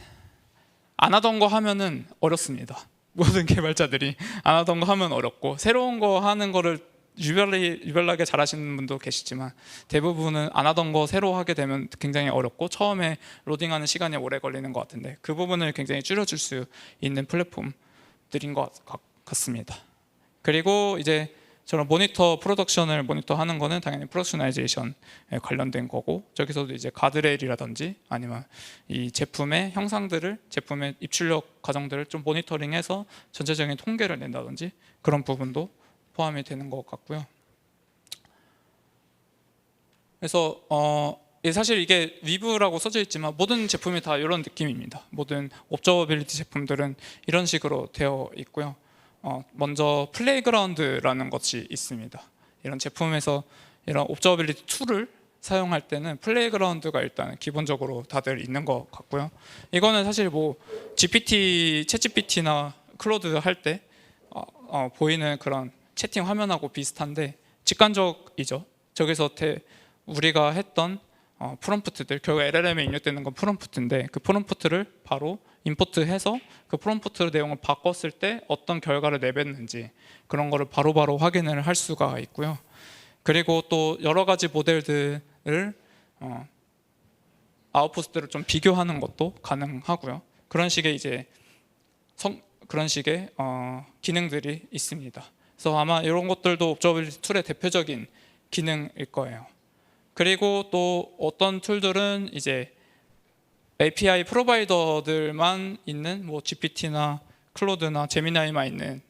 안 하던 거 하면은 어렵습니다. 모든 개발자들이 안 하던 거 하면 어렵고 새로운 거 하는 거를 유별나게 잘하시는 분도 계시지만 대부분은 안 하던 거 새로 하게 되면 굉장히 어렵고 처음에 로딩하는 시간이 오래 걸리는 것 같은데 그 부분을 굉장히 줄여줄 수 있는 플랫폼들인 것 같습니다. 그리고 이제 저런 프로덕션을 모니터하는 거는 당연히 프로덕셔나이제이션에 관련된 거고 저기서도 이제 가드레일이라든지 아니면 이 제품의 형상들을 제품의 입출력 과정들을 좀 모니터링해서 전체적인 통계를 낸다든지 그런 부분도 포함이 되는 것 같고요. 그래서 사실 이게 위브라고 써져 있지만 모든 제품이 다 이런 느낌입니다. 모든 옵저버빌리티 제품들은 이런 식으로 되어 있고요. 먼저 플레이그라운드라는 것이 있습니다. 이런 제품에서 이런 옵저버빌리티 툴을 사용할 때는 플레이그라운드가 일단 기본적으로 다들 있는 것 같고요. 이거는 사실 뭐 챗GPT나 클로드 할 때 보이는 그런 채팅 화면하고 비슷한데 직관적이죠. 저기서 우리가 했던 프롬프트들 결국 LLM에 입력되는 건 프롬프트인데 그 프롬프트를 바로 임포트해서 그 프롬프트 내용을 바꿨을 때 어떤 결과를 내뱉는지 그런 거를 바로바로 확인을 할 수가 있고요. 그리고 또 여러 가지 모델들을 아웃풋들을 좀 비교하는 것도 가능하고요. 그런 식의 이제 기능들이 있습니다. 그래서 아마 이런 것들도 옵저버빌리티 툴의 대표적인 기능일 거예요. 그리고 또 어떤 툴들은 이제 API 프로바이더들만 있는 뭐 GPT나 클로드나 제미나이만 있는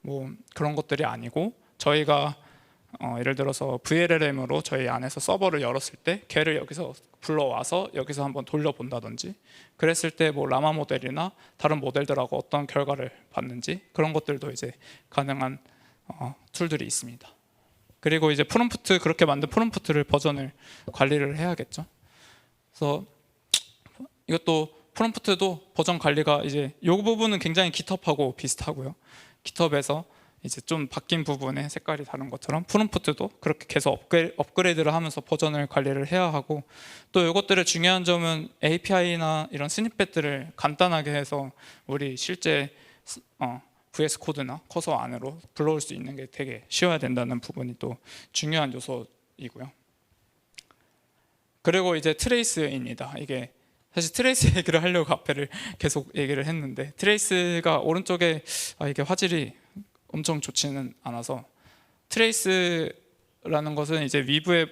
뭐 그런 것들이 아니고 저희가 예를 들어서 VLLM으로 저희 안에서 서버를 열었을 때 걔를 여기서 불러와서 여기서 한번 돌려본다든지 그랬을 때 뭐 라마 모델이나 다른 모델들하고 어떤 결과를 받는지 그런 것들도 이제 가능한 툴들이 있습니다. 그리고 이제 그렇게 만든 프롬프트를 버전을 관리를 해야겠죠. 그래서 이것도 프롬프트도 버전 관리가 이제 이 부분은 굉장히 GitHub하고 비슷하고요. GitHub에서 이제 좀 바뀐 부분에 색깔이 다른 것처럼 프롬프트도 그렇게 계속 업그레이드를 하면서 버전을 관리를 해야 하고 또 이것들의 중요한 점은 API나 이런 스니펫들을 간단하게 해서 우리 실제 VS 코드나 커서 안으로 불러올 수 있는 게 되게 쉬워야 된다는 부분이 또 중요한 요소이고요. 그리고 이제 트레이스입니다. 이게 사실 트레이스 얘기를 하려고 앞에를 계속 얘기를 했는데, 트레이스가 오른쪽에 이게 화질이 엄청 좋지는 않아서, 트레이스라는 것은 이제 위브의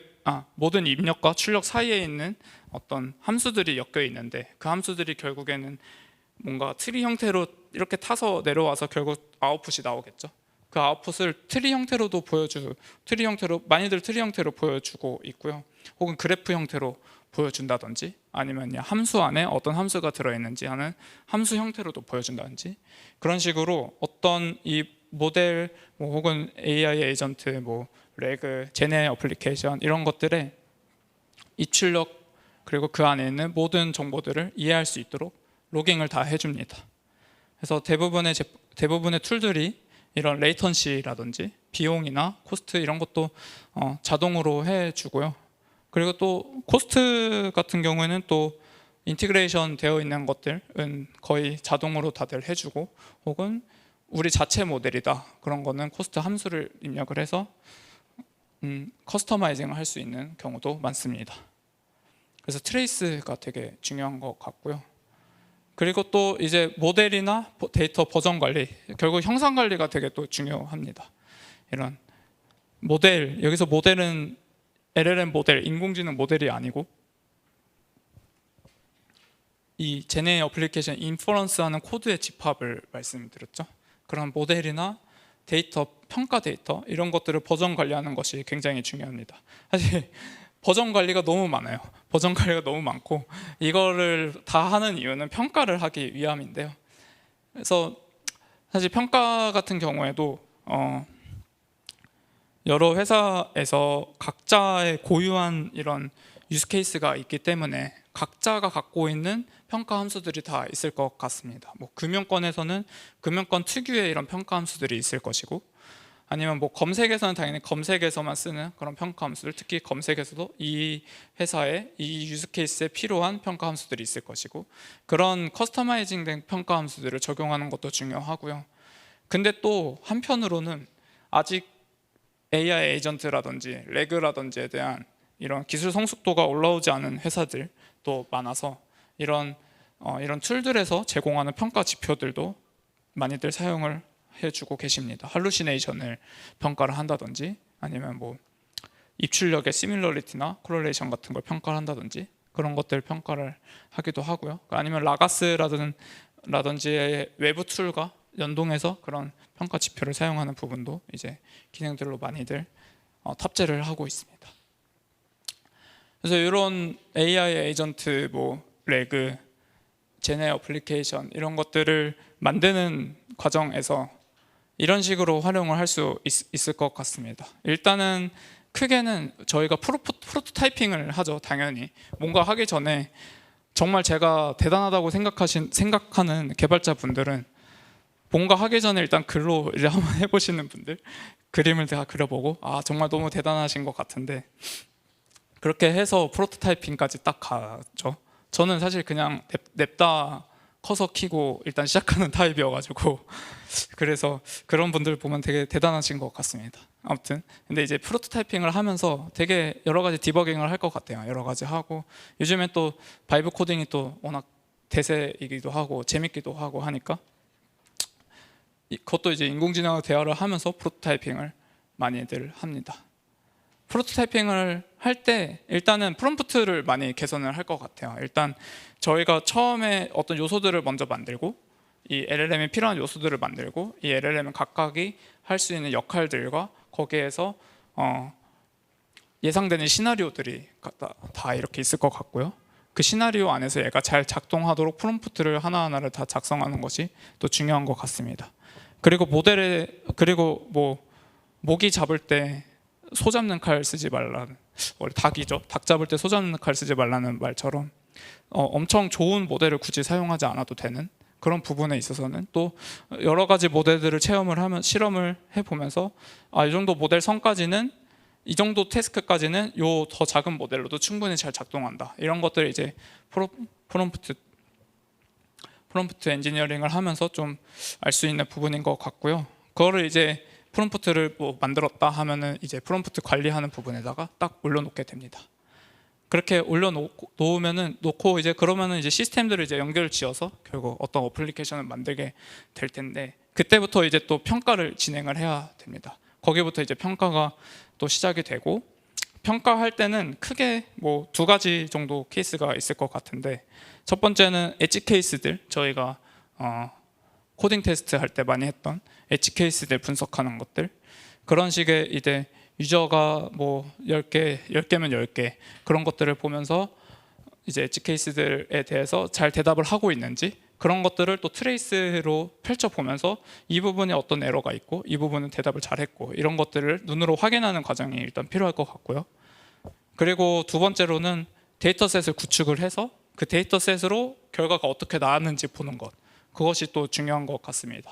모든 입력과 출력 사이에 있는 어떤 함수들이 엮여 있는데, 그 함수들이 결국에는 뭔가 트리 형태로 이렇게 타서 내려와서 결국 아웃풋이 나오겠죠. 그 아웃풋을 트리 형태로도 많이들 트리 형태로 보여주고 있고요. 혹은 그래프 형태로 보여준다든지, 아니면 함수 안에 어떤 함수가 들어있는지 하는 함수 형태로도 보여준다든지, 그런 식으로 어떤 이 모델 혹은 AI 에이전트, 레그, 제네 어플리케이션 이런 것들의 입출력, 그리고 그 안에 있는 모든 정보들을 이해할 수 있도록 로깅을 다 해줍니다. 그래서 대부분의 툴들이 이런 레이턴시라든지 비용이나 코스트 이런 것도 자동으로 해주고요. 그리고 또 코스트 같은 경우에는 또 인티그레이션 되어 있는 것들은 거의 자동으로 다들 해주고, 혹은 우리 자체 모델이다 그런 거는 코스트 함수를 입력을 해서 커스터마이징을 할 수 있는 경우도 많습니다. 그래서 트레이스가 되게 중요한 것 같고요. 그리고 또 이제 모델이나 데이터 버전 관리, 결국 형상 관리가 되게 또 중요합니다. 이런 모델, 여기서 모델은 LLM 모델, 인공지능 모델이 아니고 이 제네 어플리케이션 인퍼런스하는 코드의 집합을 말씀드렸죠. 그런 모델이나 데이터, 평가 데이터 이런 것들을 버전 관리하는 것이 굉장히 중요합니다. 사실 버전 관리가 너무 많아요. 버전 관리가 너무 많고, 이거를 다 하는 이유는 평가를 하기 위함인데요. 그래서 사실 평가 같은 경우에도 여러 회사에서 각자의 고유한 이런 유스 케이스가 있기 때문에 각자가 갖고 있는 평가 함수들이 다 있을 것 같습니다. 금융권에서는 금융권 특유의 이런 평가 함수들이 있을 것이고, 아니면 검색에서는 당연히 검색에서만 쓰는 그런 평가 함수들, 특히 검색에서도 이 회사의 이 유스 케이스에 필요한 평가 함수들이 있을 것이고, 그런 커스터마이징된 평가 함수들을 적용하는 것도 중요하고요. 근데 또 한편으로는 아직 AI 에이전트라든지 레그라든지에 대한 이런 기술 성숙도가 올라오지 않은 회사들도 많아서 이런 툴들에서 제공하는 평가 지표들도 많이들 사용을 해주고 계십니다. 할루시네이션을 평가를 한다든지, 아니면 입출력의 시밀러리티나 코렐레이션 같은 걸 평가를 한다든지, 그런 것들 평가를 하기도 하고요. 아니면 라가스라든지의 외부 툴과 연동해서 그런 평가 지표를 사용하는 부분도 이제 기능들로 많이들 탑재를 하고 있습니다. 그래서 이런 AI 에이전트, 레그, 제네 어플리케이션 이런 것들을 만드는 과정에서 이런 식으로 활용을 할 수 있을 것 같습니다. 일단은 크게는 저희가 프로토타이핑을 하죠. 당연히 뭔가 하기 전에 정말 제가 대단하다고 생각하는 개발자분들은 뭔가 하기 전에 일단 글로 이제 한번 해보시는 분들, 그림을 다 그려보고 정말 너무 대단하신 것 같은데, 그렇게 해서 프로토타이핑까지 딱 가죠. 저는 사실 그냥 냅다 커서 키고 일단 시작하는 타입이어가지고 그래서 그런 분들 보면 되게 대단하신 것 같습니다. 아무튼 근데 이제 프로토타이핑을 하면서 되게 여러 가지 디버깅을 할 것 같아요. 여러 가지 하고, 요즘엔 또 바이브 코딩이 또 워낙 대세이기도 하고 재밌기도 하고 하니까, 그것도 이제 인공지능과 대화를 하면서 프로토타이핑을 많이들 합니다. 프로토타이핑을 할 때 일단은 프롬프트를 많이 개선을 할 것 같아요. 일단 저희가 처음에 어떤 요소들을 먼저 만들고, 이 LLM에 필요한 요소들을 만들고, 이 LLM은 각각이 할 수 있는 역할들과 거기에서 예상되는 시나리오들이 다 이렇게 있을 것 같고요. 그 시나리오 안에서 얘가 잘 작동하도록 프롬프트를 하나하나를 다 작성하는 것이 또 중요한 것 같습니다. 그리고 모기 잡을 때 소 잡는 칼 쓰지 말라는, 원래 닭이죠. 닭 잡을 때 소 잡는 칼 쓰지 말라는 말처럼 엄청 좋은 모델을 굳이 사용하지 않아도 되는 그런 부분에 있어서는 또 여러 가지 모델들을 실험을 해보면서 이 정도 모델 성까지는, 이 정도 태스크까지는 요 더 작은 모델로도 충분히 잘 작동한다. 이런 것들을 이제 프롬프트 엔지니어링을 하면서 좀 알 수 있는 부분인 것 같고요. 그거를 이제 프롬프트를 뭐 만들었다 하면은 이제 프롬프트 관리하는 부분에다가 딱 올려놓게 됩니다. 그렇게 놓고 이제 그러면은 이제 시스템들을 이제 연결을 지어서 결국 어떤 어플리케이션을 만들게 될 텐데, 그때부터 이제 또 평가를 진행을 해야 됩니다. 거기부터 이제 평가가 또 시작이 되고, 평가할 때는 크게 뭐 2가지 정도 케이스가 있을 것 같은데, 첫 번째는 엣지 케이스들, 저희가 코딩 테스트 할 때 많이 했던 엣지 케이스들 분석하는 것들, 그런 식의 이제 유저가 뭐 10개면 10개 그런 것들을 보면서 이제 엣지 케이스들에 대해서 잘 대답을 하고 있는지, 그런 것들을 또 트레이스로 펼쳐보면서 이 부분에 어떤 에러가 있고 이 부분은 대답을 잘했고, 이런 것들을 눈으로 확인하는 과정이 일단 필요할 것 같고요. 그리고 두 번째로는 데이터셋을 구축을 해서 그 데이터셋으로 결과가 어떻게 나왔는지 보는 것, 그것이 또 중요한 것 같습니다.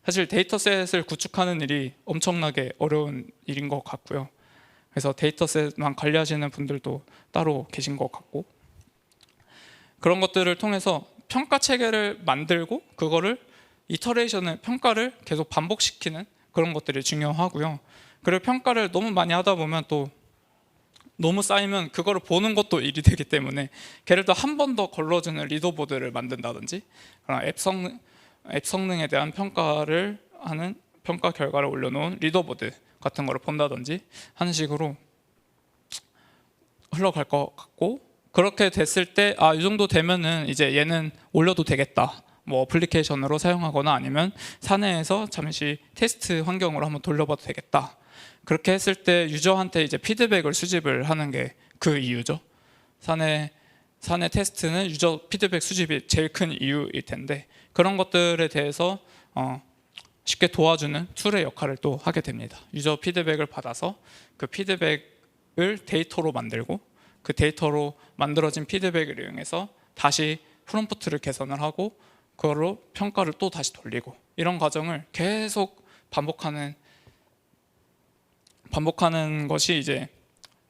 사실 데이터셋을 구축하는 일이 엄청나게 어려운 일인 것 같고요. 그래서 데이터셋만 관리하시는 분들도 따로 계신 것 같고, 그런 것들을 통해서 평가 체계를 만들고 그거를 이터레이션을, 평가를 계속 반복시키는 그런 것들이 중요하고요. 그리고 평가를 너무 많이 하다 보면 또 너무 쌓이면 그거를 보는 것도 일이 되기 때문에, 예를 들어 한 번 더 걸러주는 리더보드를 만든다든지, 그런 앱 성능에 대한 평가를 하는, 평가 결과를 올려놓은 리더보드 같은 거를 본다든지 하는 식으로 흘러갈 것 같고, 그렇게 됐을 때 이 정도 되면은 이제 얘는 올려도 되겠다, 뭐 어플리케이션으로 사용하거나 아니면 사내에서 잠시 테스트 환경으로 한번 돌려봐도 되겠다. 그렇게 했을 때 유저한테 이제 피드백을 수집을 하는 게 그 이유죠. 사내 테스트는 유저 피드백 수집이 제일 큰 이유일 텐데, 그런 것들에 대해서 쉽게 도와주는 툴의 역할을 또 하게 됩니다. 유저 피드백을 받아서 그 피드백을 데이터로 만들고, 그 데이터로 만들어진 피드백을 이용해서 다시 프롬프트를 개선을 하고 그걸로 평가를 또 다시 돌리고, 이런 과정을 계속 반복하는 것이 이제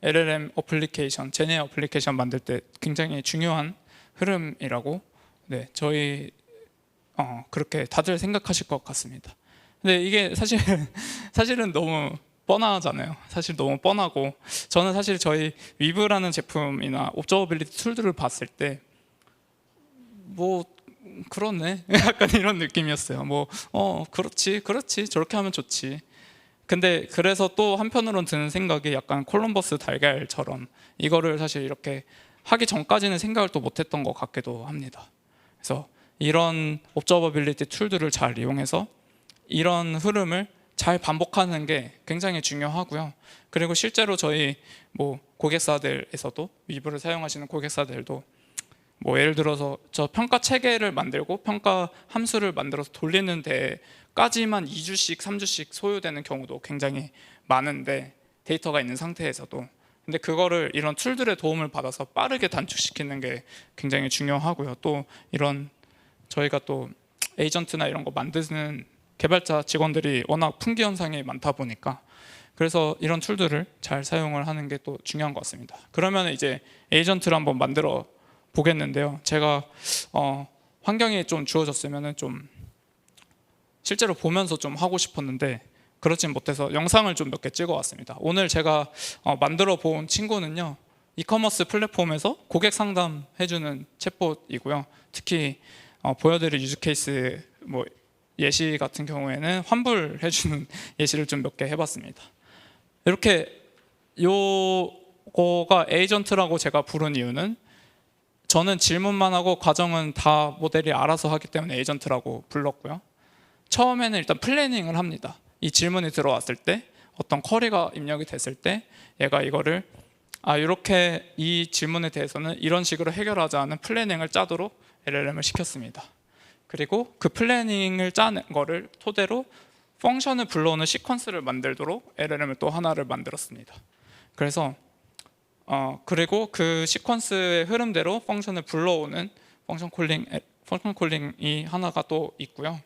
LLM 어플리케이션, 제네 어플리케이션 만들 때 굉장히 중요한 흐름이라고 저희 그렇게 다들 생각하실 것 같습니다. 근데 이게 사실은 너무 뻔하잖아요. 사실 너무 뻔하고, 저는 사실 저희 위브라는 제품이나 옵저버빌리티 툴들을 봤을 때 뭐 그렇네 약간 이런 느낌이었어요. 뭐 그렇지 저렇게 하면 좋지. 근데 그래서 또 한편으론 드는 생각이 약간 콜럼버스 달걀처럼 이거를 사실 이렇게 하기 전까지는 생각을 또 못했던 것 같기도 합니다. 그래서 이런 옵저버빌리티 툴들을 잘 이용해서 이런 흐름을 잘 반복하는 게 굉장히 중요하고요. 그리고 실제로 저희 뭐 고객사들에서도, 위브를 사용하시는 고객사들도 뭐 예를 들어서 저 평가 체계를 만들고 평가 함수를 만들어서 돌리는 데까지만 2주씩 3주씩 소요되는 경우도 굉장히 많은데, 데이터가 있는 상태에서도. 근데 그거를 이런 툴들의 도움을 받아서 빠르게 단축시키는 게 굉장히 중요하고요. 또 이런 저희가 또 에이전트나 이런 거 만드는 개발자 직원들이 워낙 풍기 현상이 많다 보니까, 그래서 이런 툴들을 잘 사용을 하는 게 또 중요한 것 같습니다. 그러면 이제 에이전트를 한번 만들어 보겠는데요. 제가 환경이 좀 주어졌으면은 좀 실제로 보면서 좀 하고 싶었는데 그렇진 못해서 영상을 좀 몇 개 찍어 왔습니다. 오늘 제가 만들어 본 친구는요, 이커머스 플랫폼에서 고객 상담 해주는 챗봇이고요. 특히 보여드릴 유즈 케이스 뭐 예시 같은 경우에는 환불해주는 예시를 좀 몇 개 해봤습니다. 이렇게 요거가 에이전트라고 제가 부른 이유는, 저는 질문만 하고 과정은 다 모델이 알아서 하기 때문에 에이전트라고 불렀고요. 처음에는 일단 플래닝을 합니다. 이 질문이 들어왔을 때, 어떤 쿼리가 입력이 됐을 때 얘가 이거를 이렇게 이 질문에 대해서는 이런 식으로 해결하자는 플래닝을 짜도록 LLM을 시켰습니다. 그리고 그 플래닝을 짜는 거를 토대로 펑션을 불러오는 시퀀스를 만들도록 LLM을 또 하나를 만들었습니다. 그래서 그리고 그 시퀀스의 흐름대로 펑션을 불러오는 펑션 콜링이 하나가 또 있고요.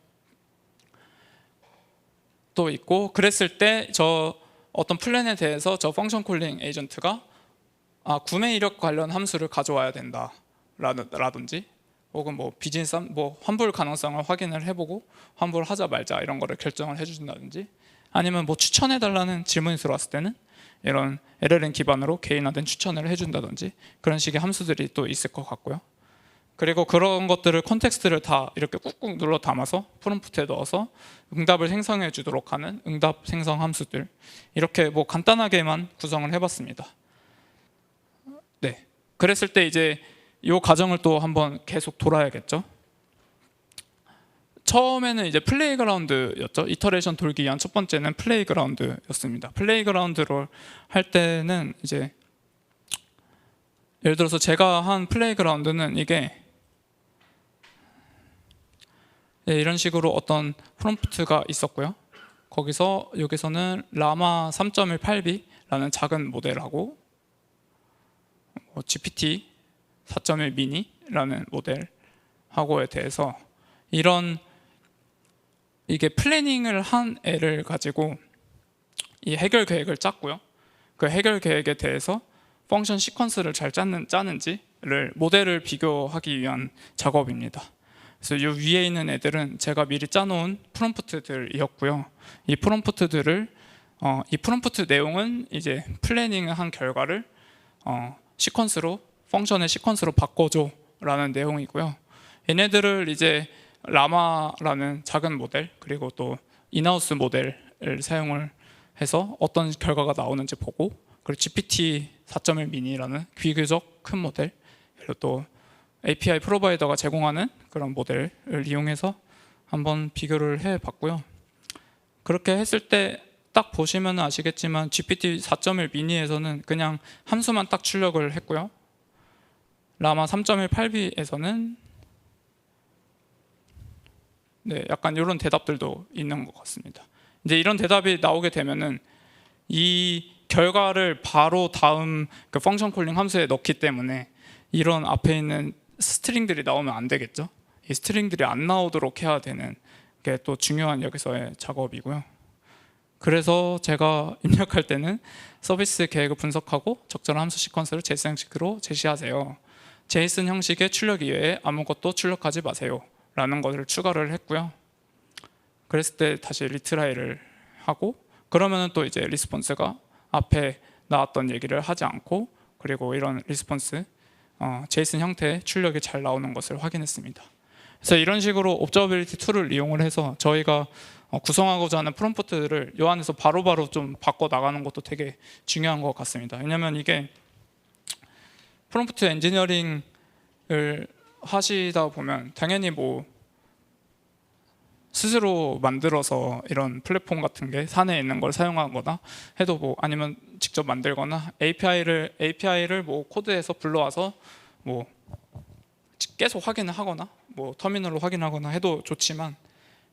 그랬을 때 저 어떤 플랜에 대해서 저 펑션 콜링 에이전트가 구매 이력 관련 함수를 가져와야 된다 라든지, 혹은 뭐 비즈니스 뭐 환불 가능성을 확인을 해보고 환불하자 말자 이런 거를 결정을 해준다든지, 아니면 뭐 추천해 달라는 질문이 들어왔을 때는 이런 LLM 기반으로 개인화된 추천을 해준다든지 그런 식의 함수들이 또 있을 것 같고요. 그리고 그런 것들을 컨텍스트를 다 이렇게 꾹꾹 눌러 담아서 프롬프트에 넣어서 응답을 생성해 주도록 하는 응답 생성 함수들, 이렇게 뭐 간단하게만 구성을 해봤습니다. 네, 그랬을 때 이제 이 과정을 또 한번 계속 돌아야겠죠. 처음에는 이제 플레이그라운드였죠. 이터레이션 돌기 위한 첫 번째는 플레이그라운드였습니다. 플레이그라운드를 할 때는 이제 예를 들어서 제가 한 플레이그라운드는 이게 이런 식으로 어떤 프롬프트가 있었고요. 거기서 여기서는 라마 3.18b라는 작은 모델하고 GPT 4.1 미니라는 모델하고에 대해서 이런 이게 플래닝을 한 애를 가지고 이 해결 계획을 짰고요. 그 해결 계획에 대해서 펑션 시퀀스를 잘 짜는지를 모델을 비교하기 위한 작업입니다. 그래서 이 위에 있는 애들은 제가 미리 짜놓은 프롬프트들이었고요. 이 프롬프트들을 이 프롬프트 내용은 이제 플래닝을 한 결과를 시퀀스로 펑션의 시퀀스로 바꿔줘라는 내용이고요. 얘네들을 이제 라마라는 작은 모델 그리고 또 인하우스 모델을 사용을 해서 어떤 결과가 나오는지 보고, 그리고 GPT 4.1 미니라는 비교적 큰 모델, 그리고 또 API 프로바이더가 제공하는 그런 모델을 이용해서 한번 비교를 해봤고요. 그렇게 했을 때 딱 보시면 아시겠지만 GPT 4.1 미니에서는 그냥 함수만 딱 출력을 했고요. 라마 3.18b에서는 네, 약간 이런 대답들도 있는 것 같습니다. 이제 이런 대답이 나오게 되면은 이 결과를 바로 다음 그 펑션 콜링 함수에 넣기 때문에 이런 앞에 있는 스트링들이 나오면 안 되겠죠. 이 스트링들이 안 나오도록 해야 되는 게 또 중요한 여기서의 작업이고요. 그래서 제가 입력할 때는 서비스 계획을 분석하고 적절한 함수 시퀀스를 제이슨 형식으로 제시하세요. 제이슨 형식의 출력 이외에 아무것도 출력하지 마세요 라는 것을 추가를 했고요. 그랬을 때 다시 리트라이를 하고, 그러면은 또 이제 리스폰스가 앞에 나왔던 얘기를 하지 않고, 그리고 이런 리스폰스 제이슨 형태의 출력이 잘 나오는 것을 확인했습니다. 그래서 이런 식으로 옵저버빌리티 툴을 이용을 해서 저희가 구성하고자 하는 프롬프트를 이 안에서 바로바로 좀 바꿔 나가는 것도 되게 중요한 것 같습니다. 왜냐하면 이게 프롬프트 엔지니어링을 하시다 보면 당연히 뭐 스스로 만들어서 이런 플랫폼 같은 게 사내에 있는 걸 사용하거나 해도 뭐, 아니면 직접 만들거나 API를 뭐 코드에서 불러와서 뭐 계속 확인을 하거나 뭐 터미널로 확인하거나 해도 좋지만,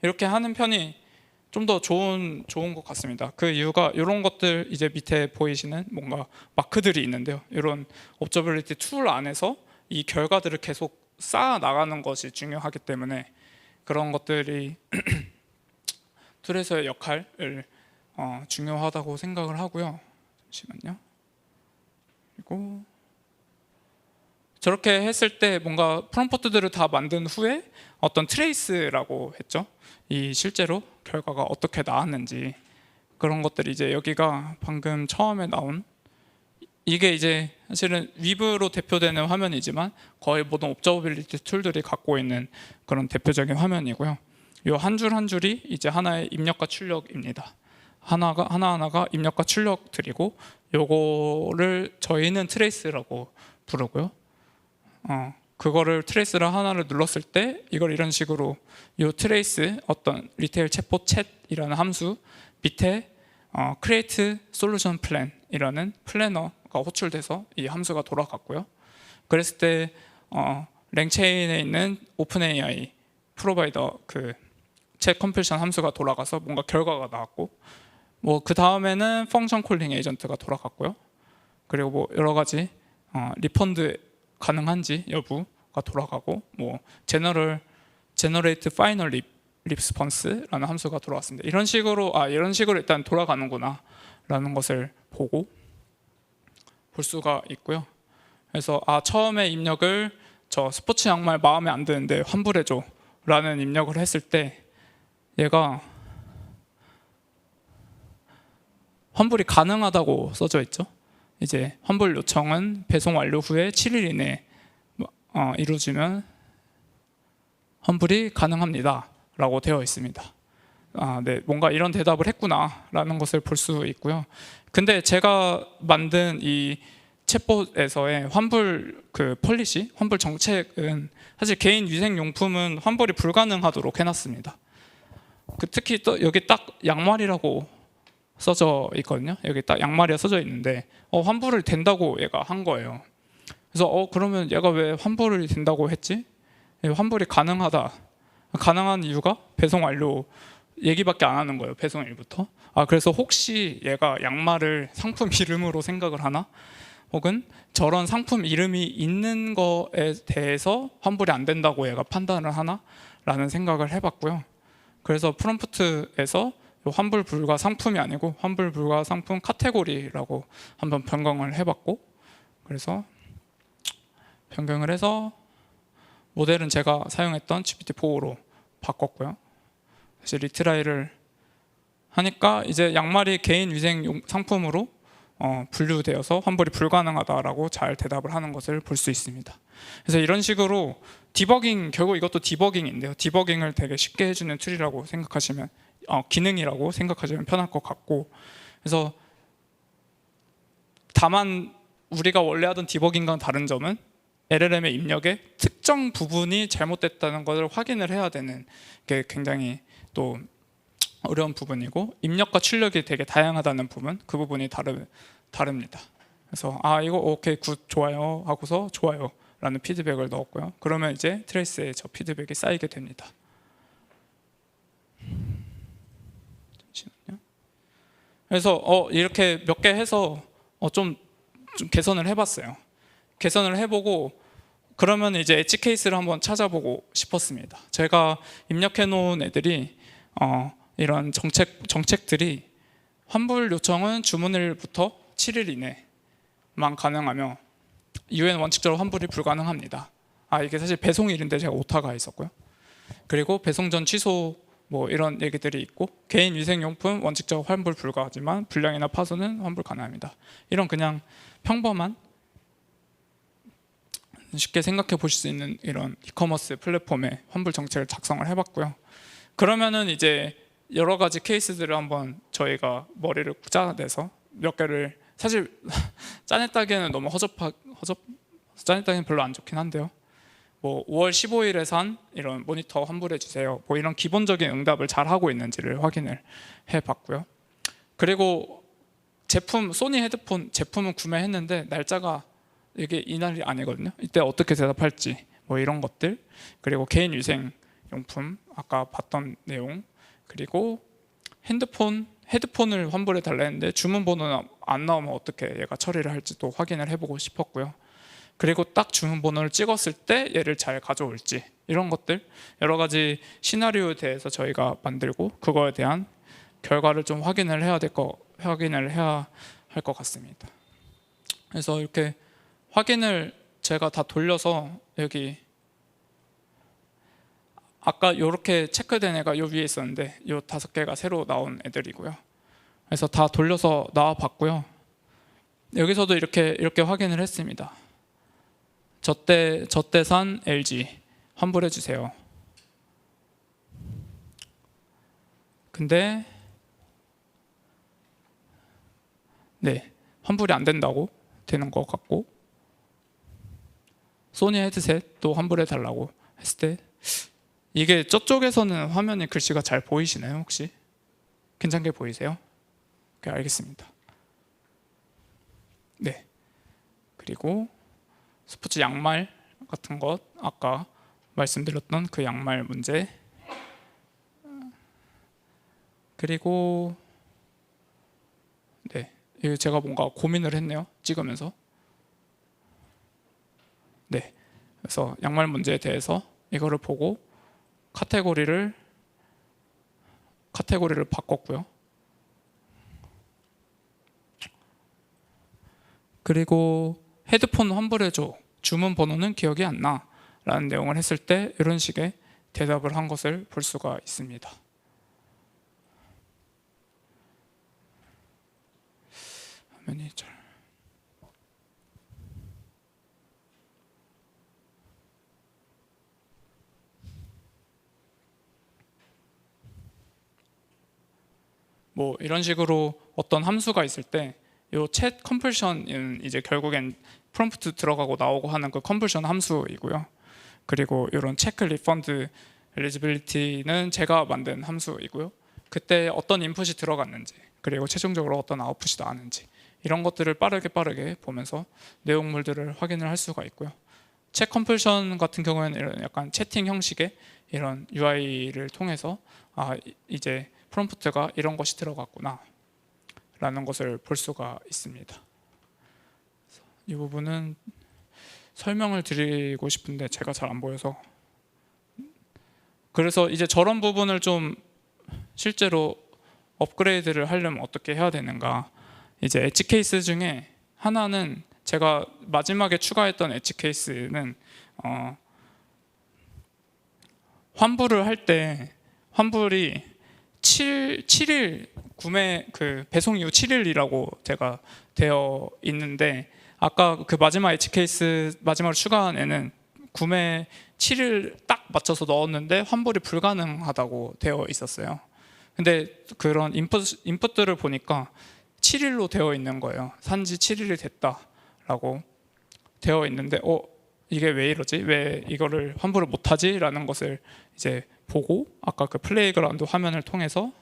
이렇게 하는 편이 좀 더 좋은 것 같습니다. 그 이유가 이런 것들 이제 밑에 보이시는 뭔가 마크들이 있는데요. 이런 옵저버빌리티 툴 안에서 이 결과들을 계속 쌓아 나가는 것이 중요하기 때문에 그런 것들이 툴에서의 역할을 중요하다고 생각을 하고요. 잠시만요. 그리고 저렇게 했을 때 뭔가 프롬프트들을 다 만든 후에 어떤 트레이스라고 했죠. 이 실제로 결과가 어떻게 나왔는지 그런 것들이 이제 여기가 방금 처음에 나온, 이게 이제 사실은 위브로 대표되는 화면이지만 거의 모든 옵저버빌리티 툴들이 갖고 있는 그런 대표적인 화면이고요. 이 한 줄 한 줄이 이제 하나의 입력과 출력입니다. 하나하나가 입력과 출력들이고, 요거를 저희는 트레이스라고 부르고요. 그거를 트레이스를 하나를 눌렀을 때 이걸 이런 식으로 이 트레이스 어떤 리테일 챗봇 챗이라는 함수 밑에 create solution plan이라는 플래너가 호출돼서 이 함수가 돌아갔고요. 그랬을 때 랭체인에 있는 오픈AI 프로바이더 그 챗 컴필션 함수가 돌아가서 뭔가 결과가 나왔고, 뭐 그 다음에는 펑션 콜링 에이전트가 돌아갔고요. 그리고 뭐 여러 가지 리펀드 가능한지 여부가 돌아가고, 뭐 generate final response라는 함수가 돌아왔습니다. 이런 식으로 일단 돌아가는구나 라는 것을 볼 수가 있고요. 그래서 처음에 입력을 저 스포츠 양말 마음에 안 드는데 환불해줘 라는 입력을 했을 때 얘가 환불이 가능하다고 써져 있죠. 이제 환불 요청은 배송 완료 후에 7일 이내에 이루어지면 환불이 가능합니다 라고 되어 있습니다. 네, 뭔가 이런 대답을 했구나 라는 것을 볼 수 있고요. 근데 제가 만든 이 챗봇에서의 환불 그 폴리시, 환불 정책은 사실 개인 위생용품은 환불이 불가능하도록 해놨습니다. 특히 또 여기 딱 양말이라고 써져 있거든요. 여기 딱 양말이 써져 있는데 환불을 된다고 얘가 한 거예요. 그래서 그러면 얘가 왜 환불이 된다고 했지? 환불이 가능한 이유가 배송 완료 얘기밖에 안 하는 거예요. 배송일부터. 그래서 혹시 얘가 양말을 상품 이름으로 생각을 하나? 혹은 저런 상품 이름이 있는 거에 대해서 환불이 안 된다고 얘가 판단을 하나? 라는 생각을 해봤고요. 그래서 프롬프트에서 환불 불가 상품이 아니고 환불 불가 상품 카테고리라고 한번 변경을 해봤고, 그래서 변경을 해서 모델은 제가 사용했던 GPT-4로 바꿨고요. 다시 리트라이를 하니까 이제 양말이 개인 위생 상품으로 분류되어서 환불이 불가능하다라고 잘 대답을 하는 것을 볼 수 있습니다. 그래서 이런 식으로 디버깅, 결국 이것도 디버깅인데요. 디버깅을 되게 쉽게 해주는 툴이라고 생각하시면 기능이라고 생각하시면 편할 것 같고, 그래서 다만 우리가 원래 하던 디버깅과는 다른 점은 LLM의 입력에 특정 부분이 잘못됐다는 것을 확인을 해야 되는 게 굉장히 또 어려운 부분이고, 입력과 출력이 되게 다양하다는 부분, 그 부분이 다릅니다. 그래서 이거 오케이 굿 좋아요 하고서 좋아요 라는 피드백을 넣었고요. 그러면 이제 트레이스에 저 피드백이 쌓이게 됩니다. 잠시만요. 그래서 이렇게 몇 개 해서 좀 개선을 해봤어요. 개선을 해보고 그러면 이제 엣지 케이스를 한번 찾아보고 싶었습니다. 제가 입력해 놓은 애들이 이런 정책들이 환불 요청은 주문일부터 7일 이내만 가능하며 이후에는 원칙적으로 환불이 불가능합니다. 이게 사실 배송일인데 제가 오타가 있었고요. 그리고 배송 전 취소 뭐 이런 얘기들이 있고, 개인 위생용품 원칙적으로 환불 불가하지만 불량이나 파손은 환불 가능합니다. 이런 그냥 평범한 쉽게 생각해 보실 수 있는 이런 이커머스 플랫폼의 환불 정책을 작성을 해봤고요. 그러면은 이제 여러 가지 케이스들을 한번 저희가 머리를 짜내서 몇 개를, 사실 짜냈다기에는 너무 짜냈다기에는 별로 안 좋긴 한데요. 뭐 5월 15일에 산 이런 모니터 환불해 주세요. 뭐 이런 기본적인 응답을 잘 하고 있는지를 확인을 해봤고요. 그리고 소니 헤드폰 제품은 구매했는데 날짜가 이게 이날이 아니거든요. 이때 어떻게 대답할지 뭐 이런 것들, 그리고 개인 위생 용품 아까 봤던 내용, 그리고 헤드폰을 환불해 달라 했는데 주문 번호는 안 나오면 어떻게 얘가 처리를 할지도 확인을 해보고 싶었고요. 그리고 딱 주문 번호를 찍었을 때 얘를 잘 가져올지, 이런 것들 여러 가지 시나리오에 대해서 저희가 만들고 그거에 대한 결과를 좀 확인을 해야 할 것 같습니다. 그래서 이렇게 확인을 제가 다 돌려서, 여기 아까 이렇게 체크된 애가 요 위에 있었는데 요 5개가 새로 나온 애들이고요. 그래서 다 돌려서 나와 봤고요. 여기서도 이렇게 확인을 했습니다. 저때 산 LG 환불해 주세요. 근데 네, 환불이 안 된다고 되는 것 같고, 소니 헤드셋도 환불해 달라고 했을 때, 이게 저쪽에서는 화면에 글씨가 잘 보이시나요? 혹시 괜찮게 보이세요? 오케이, 알겠습니다. 네, 그리고 스포츠 양말 같은 것, 아까 말씀드렸던 그 양말 문제, 그리고 네, 이거 제가 뭔가 고민을 했네요, 찍으면서. 네, 그래서 양말 문제에 대해서 이거를 보고 카테고리를 바꿨고요. 그리고 헤드폰 환불해줘, 주문 번호는 기억이 안 나 라는 내용을 했을 때 이런 식의 대답을 한 것을 볼 수가 있습니다. 화면이 잘 뭐 이런 식으로 어떤 함수가 있을 때 이 챗 컴플션은 이제 결국엔 프롬프트 들어가고 나오고 하는 그 컨버션 함수이고요. 그리고 이런 체크 리펀드 엘리지빌리티는 제가 만든 함수이고요. 그때 어떤 인풋이 들어갔는지 그리고 최종적으로 어떤 아웃풋이 나왔는지 이런 것들을 빠르게 보면서 내용물들을 확인을 할 수가 있고요. 챗 컴플션 같은 경우에는 이런 약간 채팅 형식의 이런 UI를 통해서 이제 프롬프트가 이런 것이 들어갔구나 라는 것을 볼 수가 있습니다. 이 부분은 설명을 드리고 싶은데 제가 잘 안 보여서, 그래서 이제 저런 부분을 좀 실제로 업그레이드를 하려면 어떻게 해야 되는가. 이제 엣지 케이스 중에 하나는 제가 마지막에 추가했던 엣지 케이스는 환불을 할 때 환불이 7일 구매 그 배송 이후 7일이라고 제가 되어 있는데, 아까 그 마지막 엣지 케이스 마지막으로 추가한 애는 구매 7일 딱 맞춰서 넣었는데 환불이 불가능하다고 되어 있었어요. 근데 그런 인풋들을 보니까 7일로 되어 있는 거예요. 산지 7일이 됐다라고 되어 있는데 이게 왜 이러지? 왜 이거를 환불을 못하지? 라는 것을 이제 보고 아까 그 플레이그라운드 화면을 통해서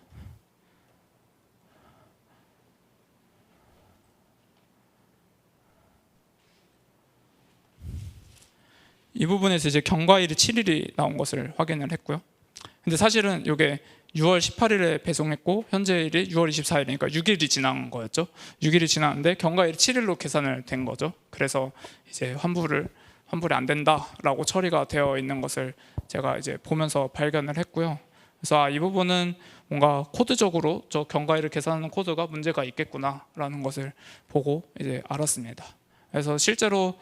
이 부분에서 이제 경과일이 7일이 나온 것을 확인을 했고요. 근데 사실은 이게 6월 18일에 배송했고 현재일이 6월 24일이니까 6일이 지난 거였죠. 6일이 지났는데 경과일이 7일로 계산을 된 거죠. 그래서 이제 환불이 안 된다라고 처리가 되어 있는 것을 제가 이제 보면서 발견을 했고요. 그래서 이 부분은 뭔가 코드적으로 저 경과일을 계산하는 코드가 문제가 있겠구나라는 것을 보고 이제 알았습니다. 그래서 실제로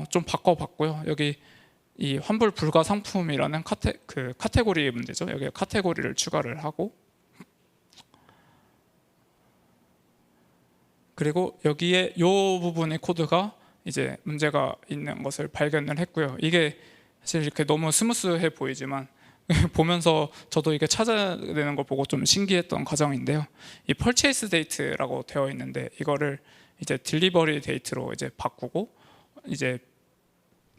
좀 바꿔봤고요. 여기 이 환불 불가 상품이라는 카테고리의 문제죠. 여기에 카테고리를 추가를 하고, 그리고 여기에 이 부분의 코드가 이제 문제가 있는 것을 발견을 했고요. 이게 사실 이렇게 너무 스무스해 보이지만 보면서 저도 이게 찾아내는 거 보고 좀 신기했던 과정인데요. 이 purchase date라고 되어 있는데 이거를 이제 delivery date로 이제 바꾸고, 이제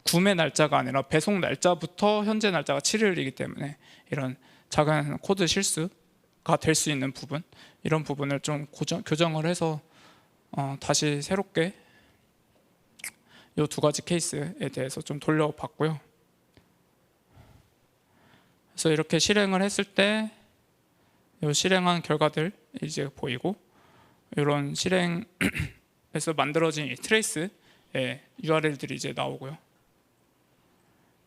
구매 날짜가 아니라 배송 날짜부터 현재 날짜가 7일이기 때문에 이런 작은 코드 실수가 될 수 있는 부분, 이런 부분을 좀 교정을 해서 다시 새롭게 이 두 가지 케이스에 대해서 좀 돌려봤고요. 그래서 이렇게 실행을 했을 때 이 실행한 결과들 이제 보이고, 이런 실행에서 만들어진 이 트레이스의 URL들이 이제 나오고요.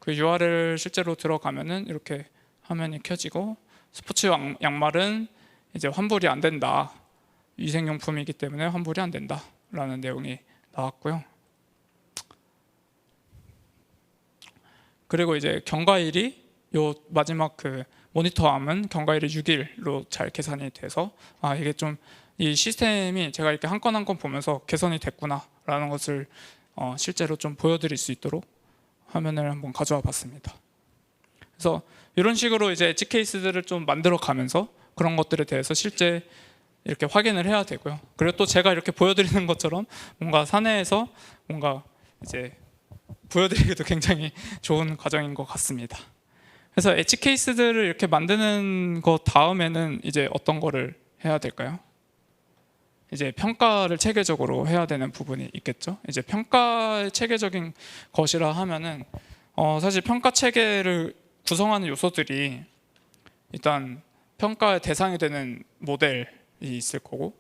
그 URL 실제로 들어가면은 이렇게 화면이 켜지고, 스포츠 양말은 이제 환불이 안 된다, 위생용품이기 때문에 환불이 안 된다라는 내용이 나왔고요. 그리고 이제 경과일이 요 마지막 그 모니터암은 경과일이 6일로 잘 계산이 돼서 이게 좀 이 시스템이 제가 이렇게 한 건 한 건 보면서 개선이 됐구나라는 것을 실제로 좀 보여드릴 수 있도록 화면을 한번 가져와 봤습니다. 그래서 이런 식으로 이제 엣지 케이스들을 좀 만들어 가면서 그런 것들에 대해서 실제 이렇게 확인을 해야 되고요. 그리고 또 제가 이렇게 보여드리는 것처럼 뭔가 사내에서 뭔가 이제 보여드리기도 굉장히 좋은 과정인 것 같습니다. 그래서 엣지 케이스들을 이렇게 만드는 것 다음에는 이제 어떤 거를 해야 될까요? 이제 평가를 체계적으로 해야 되는 부분이 있겠죠. 이제 평가의 체계적인 것이라 하면은 사실 평가 체계를 구성하는 요소들이 일단 평가의 대상이 되는 모델이 있을 거고,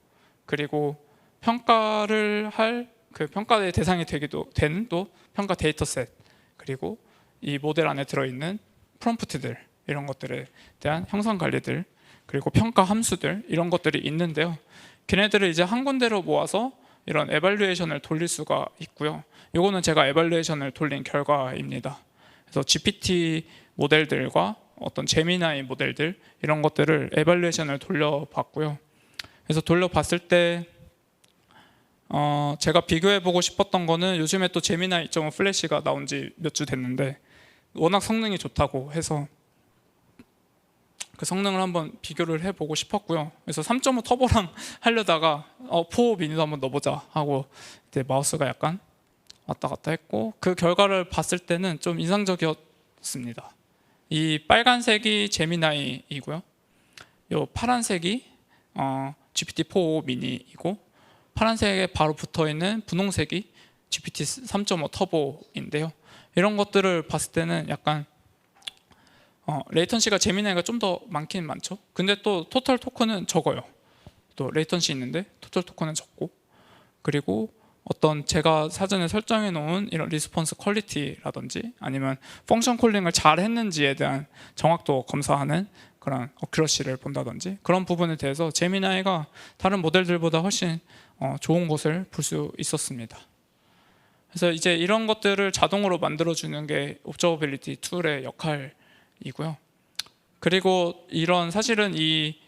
그리고 평가를 할 그 평가의 대상이 되기도 되는 또 평가 데이터셋, 그리고 이 모델 안에 들어있는 프롬프트들, 이런 것들에 대한 형성 관리들, 그리고 평가 함수들, 이런 것들이 있는데요. 걔네들을 이제 한 군데로 모아서 이런 에발루에이션을 돌릴 수가 있고요. 이거는 제가 에발루에이션을 돌린 결과입니다. 그래서 GPT 모델들과 어떤 제미나이 모델들 이런 것들을 에발루에이션을 돌려봤고요. 그래서 돌려봤을 때 제가 비교해보고 싶었던 거는 요즘에 또 제미나이 2.5 플래시가 나온 지 몇 주 됐는데 워낙 성능이 좋다고 해서 그 성능을 한번 비교를 해보고 싶었고요. 그래서 3.5 터보랑 하려다가 4 미니도 한번 넣어보자 하고 이제 마우스가 약간 왔다 갔다 했고 그 결과를 봤을 때는 좀 인상적이었습니다. 이 빨간색이 제미나이이고요. 이 파란색이 GPT-4 미니이고 파란색에 바로 붙어있는 분홍색이 GPT 3.5 터보인데요. 이런 것들을 봤을 때는 약간 레이턴시가 제미나이가 좀 더 많긴 많죠. 근데 또 토탈 토큰은 적어요. 또 레이턴시 있는데 토탈 토큰은 적고 그리고 어떤 제가 사전에 설정해 놓은 이런 리스폰스 퀄리티라든지 아니면 펑션 콜링을 잘 했는지에 대한 정확도 검사하는 그런 어큐러시를 본다든지 그런 부분에 대해서 제미나이가 다른 모델들보다 훨씬 좋은 것을 볼 수 있었습니다. 그래서 이제 이런 것들을 자동으로 만들어주는 게 옵저버빌리티 툴의 역할이고요. 그리고 이런 사실은 이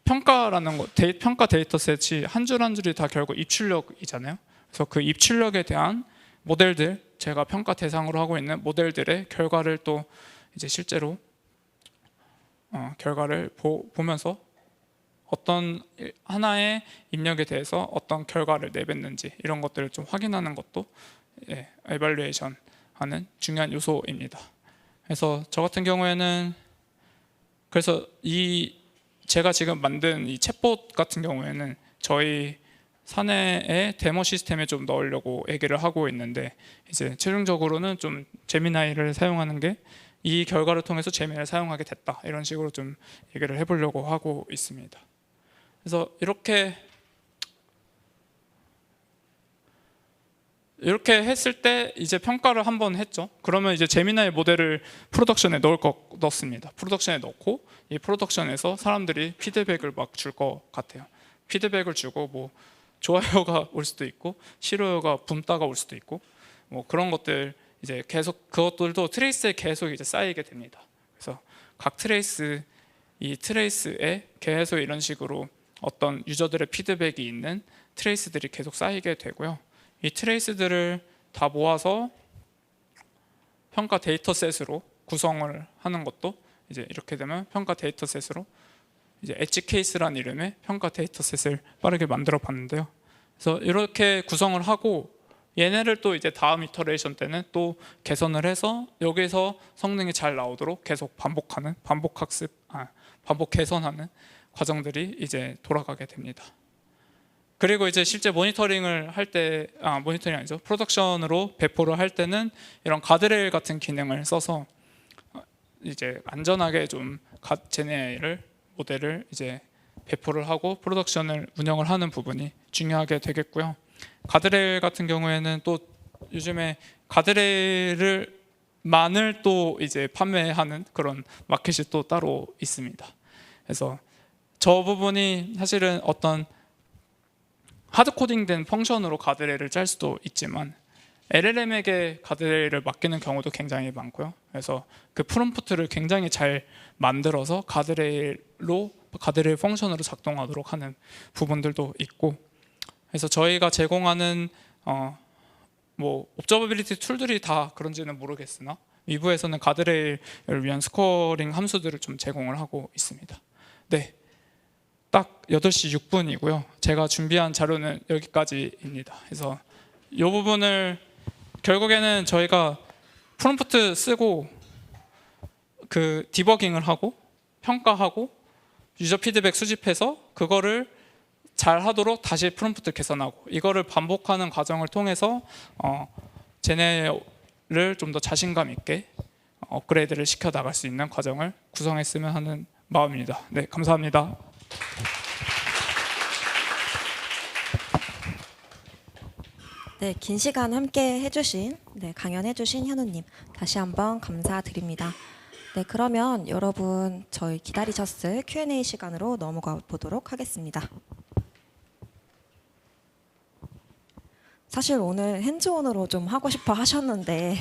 평가라는 거, 평가 데이터셋이 한 줄 한 줄이 다 결국 입출력이잖아요. 그래서 그 입출력에 대한 모델들, 제가 평가 대상으로 하고 있는 모델들의 결과를 또 이제 실제로 결과를 보면서 어떤 하나의 입력에 대해서 어떤 결과를 내뱉는지 이런 것들을 좀 확인하는 것도 에발루에이션 하는 중요한 요소입니다. 그래서 저 같은 경우에는 그래서 제가 지금 만든 이 챗봇 같은 경우에는 저희 사내의 데모 시스템에 좀 넣으려고 얘기를 하고 있는데 이제 최종적으로는 좀 제미나이를 사용하는 게 이 결과를 통해서 제미나이를 사용하게 됐다 이런 식으로 좀 얘기를 해보려고 하고 있습니다. 그래서 이렇게 했을 때 이제 평가를 한번 했죠. 그러면 이제 제미나이 모델을 프로덕션에 넣었습니다. 프로덕션에 넣고 이 프로덕션에서 사람들이 피드백을 막 줄 것 같아요. 피드백을 주고 뭐 좋아요가 올 수도 있고 싫어요가 붐따가 올 수도 있고 뭐 그런 것들 이제 계속 그것들도 트레이스에 계속 이제 쌓이게 됩니다. 그래서 각 트레이스 이 트레이스에 계속 이런 식으로 어떤 유저들의 피드백이 있는 트레이스들이 계속 쌓이게 되고요. 이 트레이스들을 다 모아서 평가 데이터셋으로 구성을 하는 것도 이제 이렇게 되면 평가 데이터셋으로 이제 엣지 케이스라는 이름의 평가 데이터셋을 빠르게 만들어 봤는데요. 그래서 이렇게 구성을 하고 얘네를 또 이제 다음 이터레이션 때는 또 개선을 해서 여기서 성능이 잘 나오도록 계속 반복하는 반복 개선하는 과정들이 이제 돌아가게 됩니다. 그리고 이제 실제 모니터링을 할 때 모니터링 아니죠. 프로덕션으로 배포를 할 때는 이런 가드레일 같은 기능을 써서 이제 안전하게 좀 제네를 모델을 이제 배포를 하고 프로덕션을 운영을 하는 부분이 중요하게 되겠고요. 가드레일 같은 경우에는 또 요즘에 가드레일만을 또 이제 판매하는 그런 마켓이 또 따로 있습니다. 그래서 저 부분이 사실은 어떤 하드 코딩된 펑션으로 가드레일을 짤 수도 있지만 LLM에게 가드레일을 맡기는 경우도 굉장히 많고요. 그래서 그 프롬프트를 굉장히 잘 만들어서 가드레일 펑션으로 작동하도록 하는 부분들도 있고, 그래서 저희가 제공하는 뭐 옵저버빌리티 툴들이 다 그런지는 모르겠으나 위부에서는 가드레일을 위한 스코어링 함수들을 좀 제공을 하고 있습니다. 네, 딱 8시 6분이고요. 제가 준비한 자료는 여기까지입니다. 그래서 이 부분을 결국에는 저희가 프롬프트 쓰고 그 디버깅을 하고 평가하고 유저 피드백 수집해서 그거를 잘 하도록 다시 프롬프트 개선하고 이거를 반복하는 과정을 통해서 쟤네를 좀 더 자신감 있게 업그레이드를 시켜 나갈 수 있는 과정을 구성했으면 하는 마음입니다. 네, 감사합니다. 네, 긴 시간 함께 해주신 강연해주신 현우님 다시 한번 감사드립니다. 네, 그러면 여러분 저희 기다리셨을 Q&A 시간으로 넘어가 보도록 하겠습니다. 사실 오늘 핸즈온으로 좀 하고 싶어 하셨는데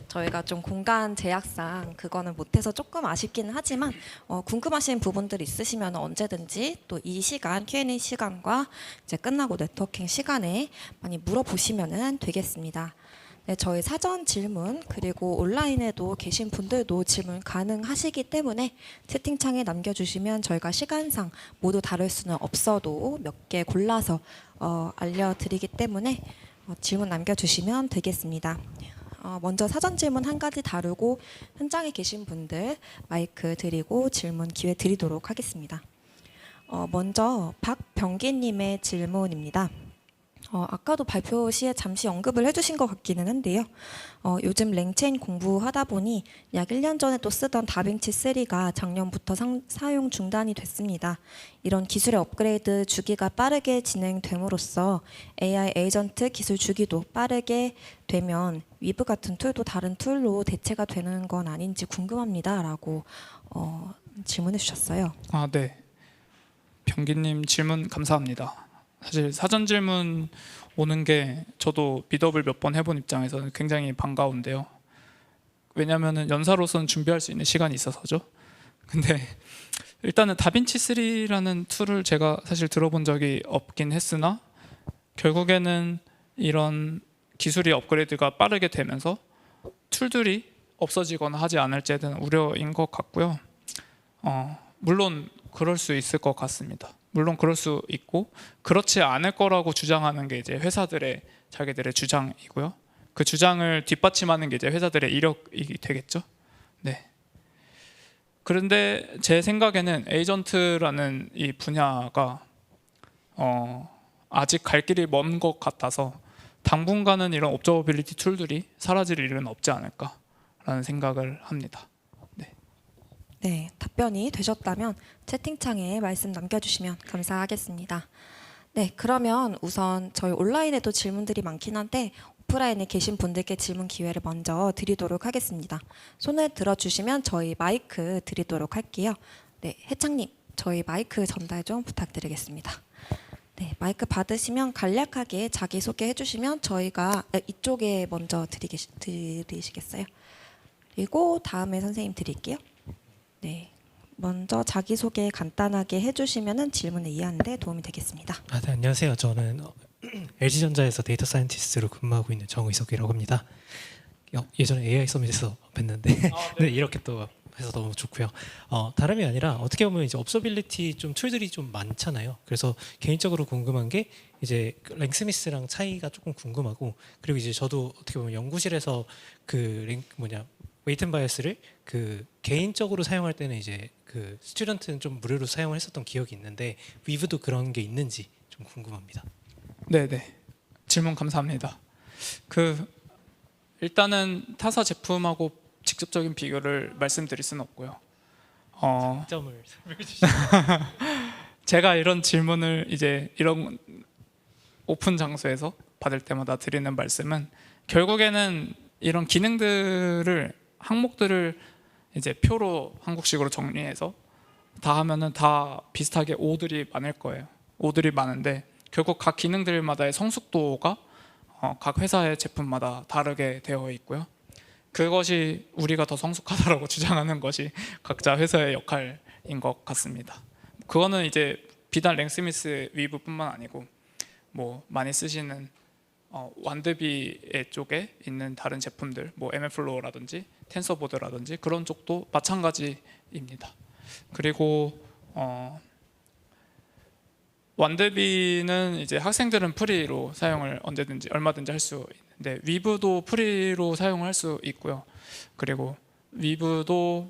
저희가 좀 공간 제약상 그거는 못해서 조금 아쉽기는 하지만 궁금하신 부분들 있으시면 언제든지 또 이 시간 Q&A 시간과 이제 끝나고 네트워킹 시간에 많이 물어보시면 되겠습니다. 네, 저희 사전 질문 그리고 온라인에도 계신 분들도 질문 가능하시기 때문에 채팅창에 남겨주시면 저희가 시간상 모두 다룰 수는 없어도 몇 개 골라서 알려드리기 때문에 질문 남겨주시면 되겠습니다. 먼저 사전 질문 한 가지 다루고 현장에 계신 분들 마이크 드리고 질문 기회 드리도록 하겠습니다. 먼저 박병기님의 질문입니다. 아까도 발표 시에 잠시 언급을 해주신 것 같기는 한데요. 요즘 랭체인 공부하다 보니 약 1년 전에 또 쓰던 다빈치 3가 작년부터 사용 중단이 됐습니다. 이런 기술의 업그레이드 주기가 빠르게 진행됨으로써 AI 에이전트 기술 주기도 빠르게 되면 위브 같은 툴도 다른 툴로 대체가 되는 건 아닌지 궁금합니다. 라고 질문해 주셨어요. 네. 병기님 질문 감사합니다. 사실 사전 질문 오는 게 저도 미더블 몇 번 해본 입장에서는 굉장히 반가운데요. 왜냐하면 연사로서는 준비할 수 있는 시간이 있어서죠. 근데 일단은 다빈치 3라는 툴을 제가 사실 들어본 적이 없긴 했으나 결국에는 이런 기술이 업그레이드가 빠르게 되면서 툴들이 없어지거나 하지 않을지는 우려인 것 같고요. 물론 그럴 수 있을 것 같습니다. 물론 그럴 수 있고 그렇지 않을 거라고 주장하는 게 이제 회사들의 자기들의 주장이고요. 그 주장을 뒷받침하는 게 이제 회사들의 이력이 되겠죠. 네. 그런데 제 생각에는 에이전트라는 이 분야가 아직 갈 길이 먼 것 같아서 당분간은 이런 옵저버빌리티 툴들이 사라질 일은 없지 않을까라는 생각을 합니다. 네, 답변이 되셨다면 채팅창에 말씀 남겨주시면 감사하겠습니다. 네, 그러면 우선 저희 온라인에도 질문들이 많긴 한데 오프라인에 계신 분들께 질문 기회를 먼저 드리도록 하겠습니다. 손을 들어주시면 저희 마이크 드리도록 할게요. 네, 해창님, 저희 마이크 전달 좀 부탁드리겠습니다. 네, 마이크 받으시면 간략하게 자기소개 해주시면 저희가 이쪽에 먼저 드리시겠어요? 그리고 다음에 선생님 드릴게요. 네, 먼저 자기소개 간단하게 해주시면 질문을 이해하는 데 도움이 되겠습니다. 네, 안녕하세요. 저는 LG전자에서 데이터 사이언티스트로 근무하고 있는 정의석이라고 합니다. 예전에 AI 서밋에서 뵀는데 네, 이렇게 또 해서 너무 좋고요. 다름이 아니라 어떻게 보면 이제 업서빌리티 좀 툴들이 좀 많잖아요. 그래서 개인적으로 궁금한 게 이제 랭스미스랑 차이가 조금 궁금하고, 그리고 이제 저도 어떻게 보면 연구실에서 그 웨이튼 바이어스를 그 개인적으로 사용할 때는 이제 그 스튜던트는 좀 무료로 사용을 했었던 기억이 있는데 위브도 그런 게 있는지 좀 궁금합니다. 네. 질문 감사합니다. 일단은 타사 제품하고 직접적인 비교를 말씀드릴 수는 없고요. 장점을 설명해 주시죠. 제가 이런 질문을 이제 이런 오픈 장소에서 받을 때마다 드리는 말씀은 결국에는 이런 기능들을 항목들을 이제 표로 한국식으로 정리해서 다 하면은 다 비슷하게 O들이 많을 거예요. O들이 많은데 결국 각 기능들마다의 성숙도가 각 회사의 제품마다 다르게 되어 있고요. 그것이 우리가 더 성숙하다라고 주장하는 것이 각자 회사의 역할인 것 같습니다. 그거는 이제 비단 랭스미스 위브뿐만 아니고 뭐 많이 쓰시는 완드비 쪽에 있는 다른 제품들, 뭐 MLflow라든지 텐서보드라든지 그런 쪽도 마찬가지입니다. 그리고 완드비는 이제 학생들은 프리로 사용을 언제든지 얼마든지 할 수 있는데 위브도 프리로 사용할 수 있고요. 그리고 위브도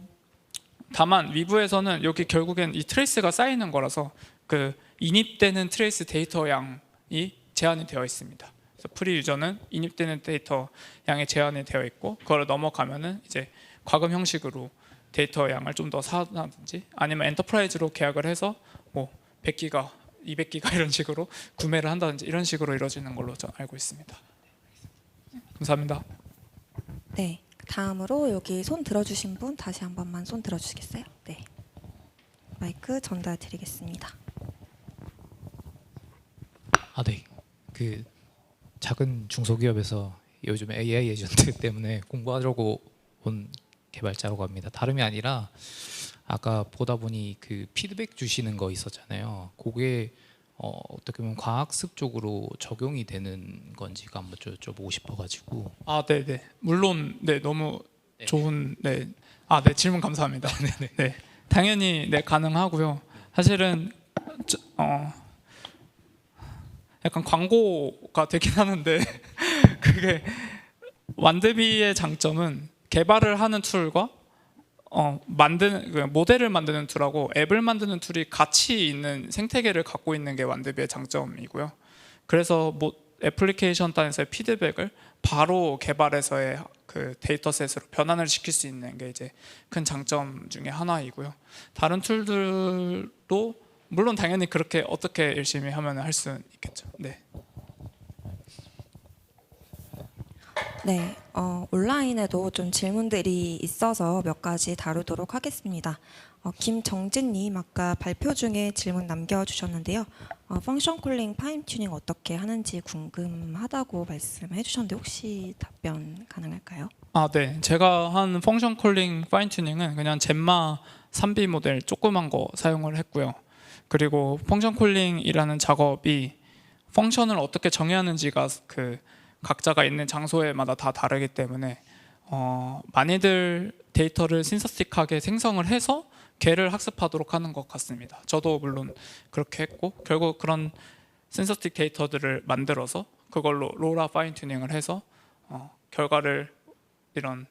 다만 위브에서는 여기 결국엔 이 트레이스가 쌓이는 거라서 그 인입되는 트레이스 데이터 양이 제한이 되어 있습니다. 그래서 프리 유저는 인입되는 데이터 양이 제한이 되어 있고 그걸 넘어가면은 이제 과금 형식으로 데이터 양을 좀 더 사든지 아니면 엔터프라이즈로 계약을 해서 뭐 100기가, 200기가 이런 식으로 구매를 한다든지 이런 식으로 이루어지는 걸로 저는 알고 있습니다. 감사합니다. 네, 다음으로 여기 손 들어주신 분 다시 한 번만 손 들어주시겠어요? 네, 마이크 전달 드리겠습니다. 네. 작은 중소기업에서 요즘 AI 에이전트 때문에 공부하려고 온 개발자라고 합니다. 다름이 아니라 아까 보다 보니 그 피드백 주시는 거 있었잖아요. 그게 어떻게 보면 과학습 쪽으로 적용이 되는 건지가 한번 여쭤보고 싶어가지고. 아, 네네. 물론 네 너무 네. 좋은 네. 아, 네 질문 감사합니다. 네, 당연히 네 가능하고요. 사실은 약간 광고가 되긴 하는데 그게 완드비의 장점은 개발을 하는 툴과 만드는 그 모델을 만드는 툴하고 앱을 만드는 툴이 같이 있는 생태계를 갖고 있는 게 완드비의 장점이고요. 그래서 뭐 애플리케이션 단에서의 피드백을 바로 개발에서의 그 데이터셋으로 변환을 시킬 수 있는 게 이제 큰 장점 중에 하나이고요. 다른 툴들도 물론 당연히 그렇게 어떻게 열심히 하면 할 수 있겠죠. 네. 네, 온라인에도 좀 질문들이 있어서 몇 가지 다루도록 하겠습니다. 김정진님 아까 발표 중에 질문 남겨주셨는데요. 펑션 콜링 파인 튜닝 어떻게 하는지 궁금하다고 말씀해 주셨는데 혹시 답변 가능할까요? 아, 네. 제가 한 펑션 콜링 파인 튜닝은 그냥 젬마 3B 모델 조그만 거 사용을 했고요. 그리고 펑션 콜링이라는 작업이 펑션을 어떻게 정의하는지가 그 각자가 있는 장소에마다 다 다르기 때문에 많이들 데이터를 신서틱하게 생성을 해서 걔를 학습하도록 하는 것 같습니다. 저도 물론 그렇게 했고 결국 그런 신서틱 데이터들을 만들어서 그걸로 로라 파인 튜닝을 해서 결과를 이런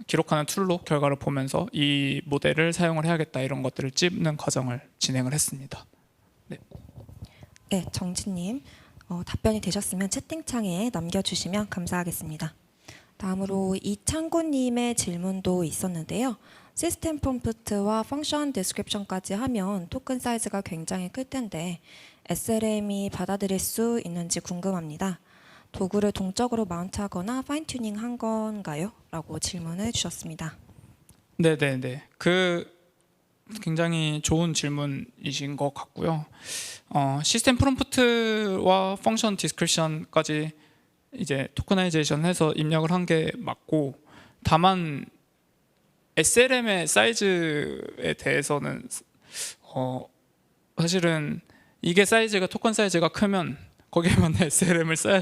기록하는 툴로 결과를 보면서 이 모델을 사용을 해야겠다 이런 것들을 찝는 과정을 진행을 했습니다. 네, 정진님 답변이 되셨으면 채팅창에 남겨주시면 감사하겠습니다. 다음으로 이창구님의 질문도 있었는데요. 시스템 프롬프트와 펑션 디스크립션까지 하면 토큰 사이즈가 굉장히 클 텐데 SLM이 받아들일 수 있는지 궁금합니다. 도구를 동적으로 마운트하거나 파인 튜닝 한 건가요? 라고 질문을 주셨습니다. 네네네. 그 굉장히 좋은 질문이신 것 같고요. 시스템 프롬프트와 펑션 디스크립션까지 이제 토커나이제이션해서 입력을 한 게 맞고, 다만 SLM의 사이즈에 대해서는 사실은 이게 사이즈가 토큰 사이즈가 크면 거기에 맞는 SLM을 써야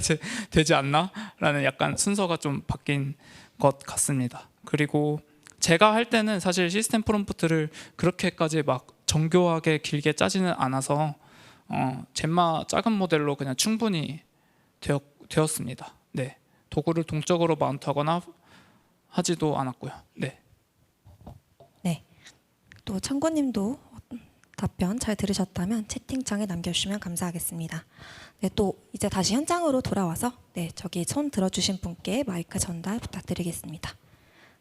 되지 않나라는 약간 순서가 좀 바뀐 것 같습니다. 그리고 제가 할 때는 사실 시스템 프롬프트를 그렇게까지 막 정교하게 길게 짜지는 않아서 젬마 작은 모델로 그냥 충분히 되었습니다. 네, 도구를 동적으로 마운트하거나 하지도 않았고요. 네. 네, 또 창구님도 답변 잘 들으셨다면 채팅창에 남겨주시면 감사하겠습니다. 네, 또 이제 다시 현장으로 돌아와서 저기 손 들어주신 분께 마이크 전달 부탁드리겠습니다.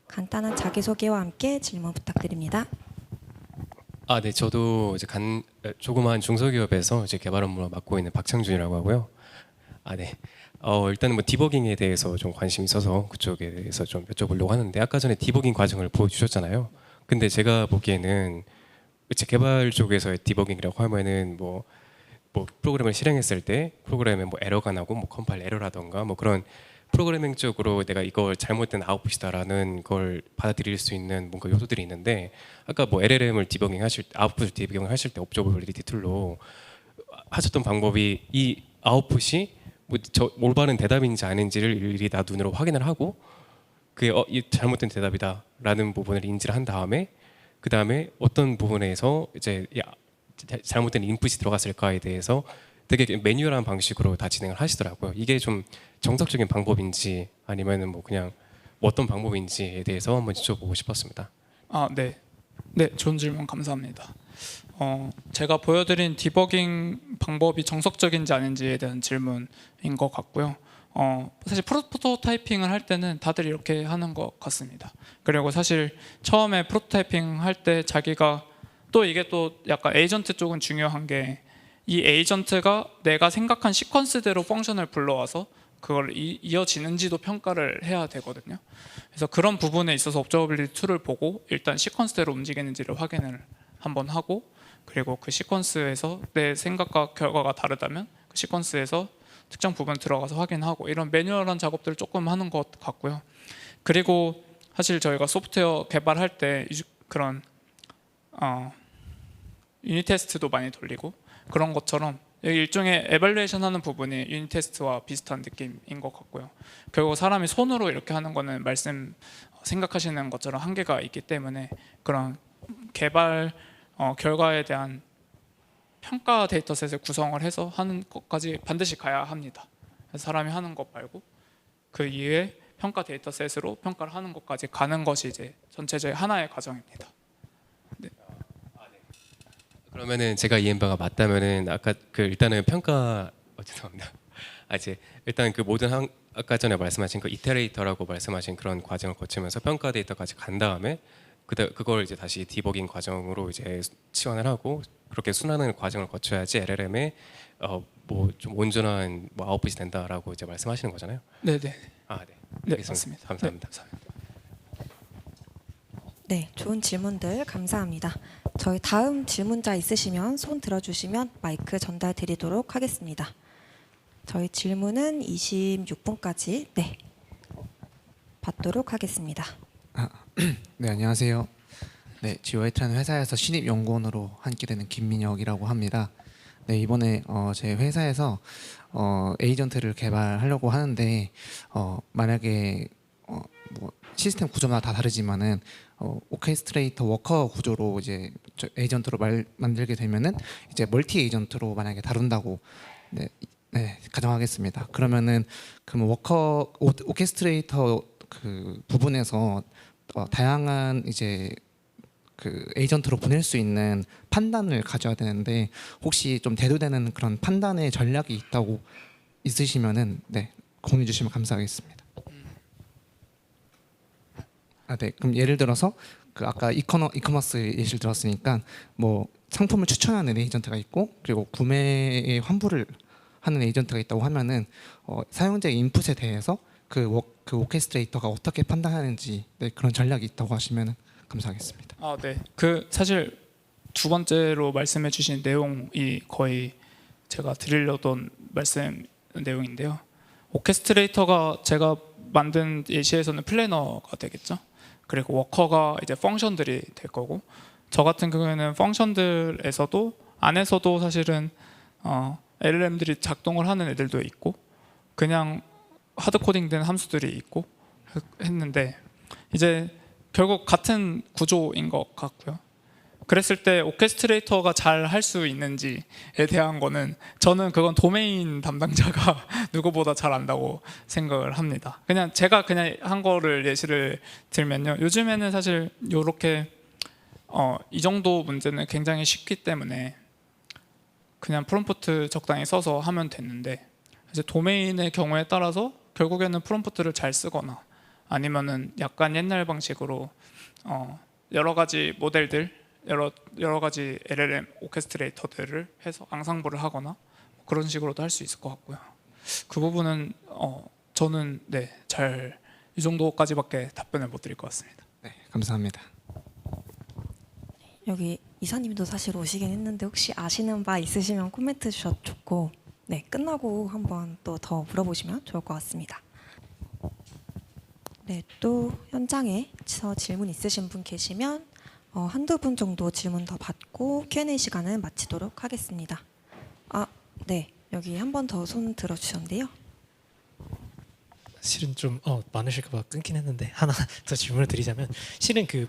간단한 자기소개와 함께 질문 부탁드립니다. 네, 저도 이제 조그마한 중소기업에서 이제 개발 업무를 맡고 있는 박창준이라고 하고요. 네. 일단은 뭐 디버깅에 대해서 좀 관심이 있어서 그쪽에 대해서 좀 여쭤보려고 하는데, 아까 전에 디버깅 과정을 보여주셨잖아요. 근데 제가 보기에는 제 개발 쪽에서의 디버깅이라고 하면은 뭐 프로그램을 실행했을 때 프로그램에 뭐 에러가 나고 뭐 컴파일 에러라던가 뭐 그런 프로그래밍적으로 내가 이걸 잘못된 아웃풋이다라는 걸 받아들일 수 있는 뭔가 요소들이 있는데, 아까 뭐 LLM을 아웃풋 디버깅을 하실 때 옵저버빌리티 툴로 하셨던 방법이 이 아웃풋이 올바른 대답인지 아닌지를 일일이 나 눈으로 확인을 하고 그게 이 잘못된 대답이다라는 부분을 인지를 한 다음에 그 다음에 어떤 부분에서 이제 잘못된 인풋이 들어갔을까에 대해서 되게 매뉴얼한 방식으로 다 진행을 하시더라고요. 이게 좀 정석적인 방법인지 아니면은 뭐 그냥 어떤 방법인지에 대해서 한번 여쭤보고 싶었습니다. 네. 네, 좋은 질문 감사합니다. 제가 보여드린 디버깅 방법이 정석적인지 아닌지에 대한 질문인 것 같고요. 사실 프로토타이핑을 할 때는 다들 이렇게 하는 것 같습니다. 그리고 사실 처음에 프로토타이핑 할 때 자기가 또 이게 또 약간 에이전트 쪽은 중요한 게, 이 에이전트가 내가 생각한 시퀀스대로 펑션을 불러와서 그걸 이어지는지도 평가를 해야 되거든요. 그래서 그런 부분에 있어서 옵저버빌리티 툴을 보고 일단 시퀀스대로 움직이는지를 확인을 한번 하고, 그리고 그 시퀀스에서 내 생각과 결과가 다르다면 그 시퀀스에서 특정 부분 들어가서 확인하고 이런 매뉴얼한 작업들을 조금 하는 것 같고요. 그리고 사실 저희가 소프트웨어 개발할 때 그런 유닛 테스트도 많이 돌리고 그런 것처럼 일종의 에발루에이션 하는 부분이 유닛 테스트와 비슷한 느낌인 것 같고요. 결국 사람이 손으로 이렇게 하는 거는 생각하시는 것처럼 한계가 있기 때문에 그런 개발 결과에 대한 평가 데이터셋을 구성을 해서 하는 것까지 반드시 가야 합니다. 그래서 사람이 하는 것 말고 그 이외에 평가 데이터셋으로 평가를 하는 것까지 가는 것이 이제 전체적인 하나의 과정입니다. 그러면은 제가 이해한 바가 맞다면은 아까 그 일단은 평가 죄송합니다. 이제 일단 그 모든 아까 전에 말씀하신 그 이테레이터라고 말씀하신 그런 과정을 거치면서 평가 데이터까지 간 다음에 그걸 이제 다시 디버깅 과정으로 이제 치환을 하고 그렇게 순환하는 과정을 거쳐야지 LLM에 뭐 좀 온전한 뭐 아웃풋이 된다라고 이제 말씀하시는 거잖아요. 네네. 네. 네, 알겠습니다. 맞습니다. 감사합니다. 네, 네, 좋은 질문들 감사합니다. 저희 다음 질문자 있으시면 손 들어주시면 마이크 전달 드리도록 하겠습니다. 저희 질문은 26분까지 받도록 하겠습니다. 네, 안녕하세요. 네, GYT라는 회사에서 신입 연구원으로 함께 되는 김민혁이라고 합니다. 네, 이번에 제 회사에서 에이전트를 개발하려고 하는데 만약에 뭐 시스템 구조마다 다 다르지만은 오케스트레이터 워커 구조로 이제 에이전트로 만들게 되면은 이제 멀티 에이전트로 만약에 다룬다고 가정하겠습니다. 그러면은 그럼 오케스트레이터 그 부분에서 다양한 이제 그 에이전트로 보낼 수 있는 판단을 가져야 되는데 혹시 좀 대두되는 그런 판단의 전략이 있다고 있으시면은 공유해 주시면 감사하겠습니다. 네. 그럼 예를 들어서 그 아까 이커머스 예시를 들었으니까 뭐 상품을 추천하는 에이전트가 있고 그리고 구매의 환불을 하는 에이전트가 있다고 하면은 사용자의 인풋에 대해서 그 오케스트레이터가 어떻게 판단하는지 그런 전략이 있다고 하시면 감사하겠습니다. 네. 그 사실 두 번째로 말씀해주신 내용이 거의 제가 드리려던 말씀 내용인데요. 오케스트레이터가 제가 만든 예시에서는 플래너가 되겠죠. 그리고 워커가 이제 펑션들이 될 거고, 저 같은 경우에는 펑션들에서도 안에서도 사실은 LLM들이 작동을 하는 애들도 있고 그냥 하드 코딩된 함수들이 있고 했는데 이제 결국 같은 구조인 것 같고요. 그랬을 때 오케스트레이터가 잘 할 수 있는지에 대한 거는 저는 그건 도메인 담당자가 누구보다 잘 안다고 생각을 합니다. 그냥 제가 그냥 한 거를 예시를 들면요. 요즘에는 사실 이렇게 이 정도 문제는 굉장히 쉽기 때문에 그냥 프롬프트 적당히 써서 하면 됐는데 이제 도메인의 경우에 따라서 결국에는 프롬프트를 잘 쓰거나 아니면은 약간 옛날 방식으로 여러 가지 모델들 여러 가지 LLM 오케스트레이터들을 해서 앙상블을 하거나 그런 식으로도 할 수 있을 것 같고요. 그 부분은 저는 잘 이 정도까지밖에 답변을 못 드릴 것 같습니다. 네, 감사합니다. 여기 이사님도 사실 오시긴 했는데 혹시 아시는 바 있으시면 코멘트 주셔도 좋고 끝나고 한번 또 더 물어보시면 좋을 것 같습니다. 네, 또 현장에서 질문 있으신 분 계시면 한두 분 정도 질문 더 받고 Q&A 시간은 마치도록 하겠습니다. 네, 여기 한 번 더 손 들어주셨는데요. 실은 좀 많으실까봐 끊긴 했는데 하나 더 질문을 드리자면 실은 그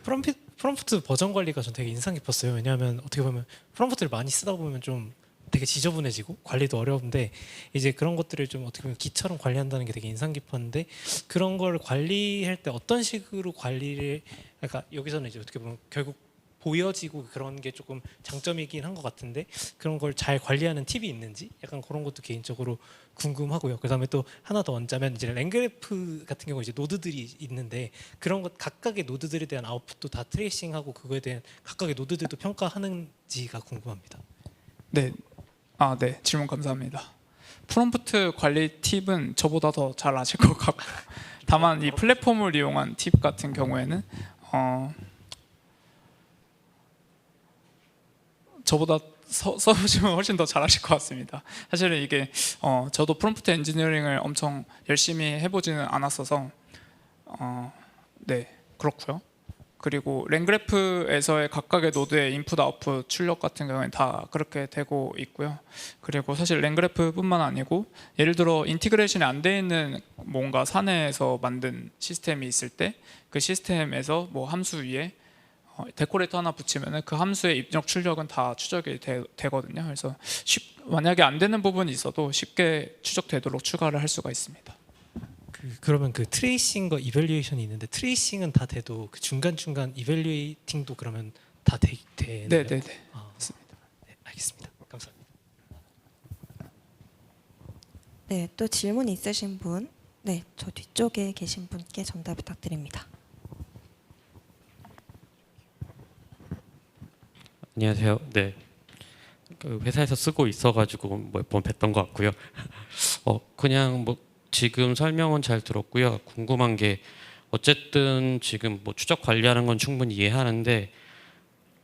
프롬프트 버전 관리가 전 되게 인상 깊었어요. 왜냐하면 어떻게 보면 프롬프트를 많이 쓰다 보면 좀 되게 지저분해지고 관리도 어려운데 이제 그런 것들을 좀 어떻게 보면 기처럼 관리한다는 게 되게 인상 깊었는데 그런 걸 관리할 때 어떤 식으로 관리를 그러니까 여기서는 이제 어떻게 보면 결국 보여지고 그런 게 조금 장점이긴 한 것 같은데 그런 걸 잘 관리하는 팁이 있는지 약간 그런 것도 개인적으로 궁금하고요. 그다음에 또 하나 더 얹자면 이제 랭그래프 같은 경우 이제 노드들이 있는데 그런 것 각각의 노드들에 대한 아웃풋도 다 트레이싱하고 그거에 대한 각각의 노드들도 평가하는지가 궁금합니다. 네, 네, 질문 감사합니다. 프롬프트 관리 팁은 저보다 더 잘 아실 것 같고 다만 이 플랫폼을 이용한 팁 같은 경우에는 저보다 써보시면 훨씬 더 잘하실 것 같습니다. 사실은 이게 저도 프롬프트 엔지니어링을 엄청 열심히 해보지는 않았어서 네 그렇고요. 그리고 랭그래프에서의 각각의 노드의 인풋 아웃풋 출력 같은 경우에는 다 그렇게 되고 있고요. 그리고 사실 랭그래프뿐만 아니고 예를 들어 인티그레이션이 안 돼 있는 뭔가 사내에서 만든 시스템이 있을 때 그 시스템에서 뭐 함수 위에 데코레이터 하나 붙이면 그 함수의 입력 출력은 다 추적이 되거든요. 그래서 만약에 안 되는 부분이 있어도 쉽게 추적되도록 추가를 할 수가 있습니다. 그러면 그 트레이싱과 이밸류에이션이 있는데 트레이싱은 다 돼도 그 중간 이밸류에이팅도 그러면 다 되나요? 네네네. 맞습니다. 네, 알겠습니다. 감사합니다. 네, 또 질문 있으신 분, 네, 저 뒤쪽에 계신 분께 전달 부탁드립니다. 안녕하세요. 네, 그 회사에서 쓰고 있어가지고 몇 번 뵀던 것 같고요. 그냥 뭐 지금 설명은 잘 들었고요. 궁금한 게 어쨌든 지금 뭐 추적 관리하는 건 충분히 이해하는데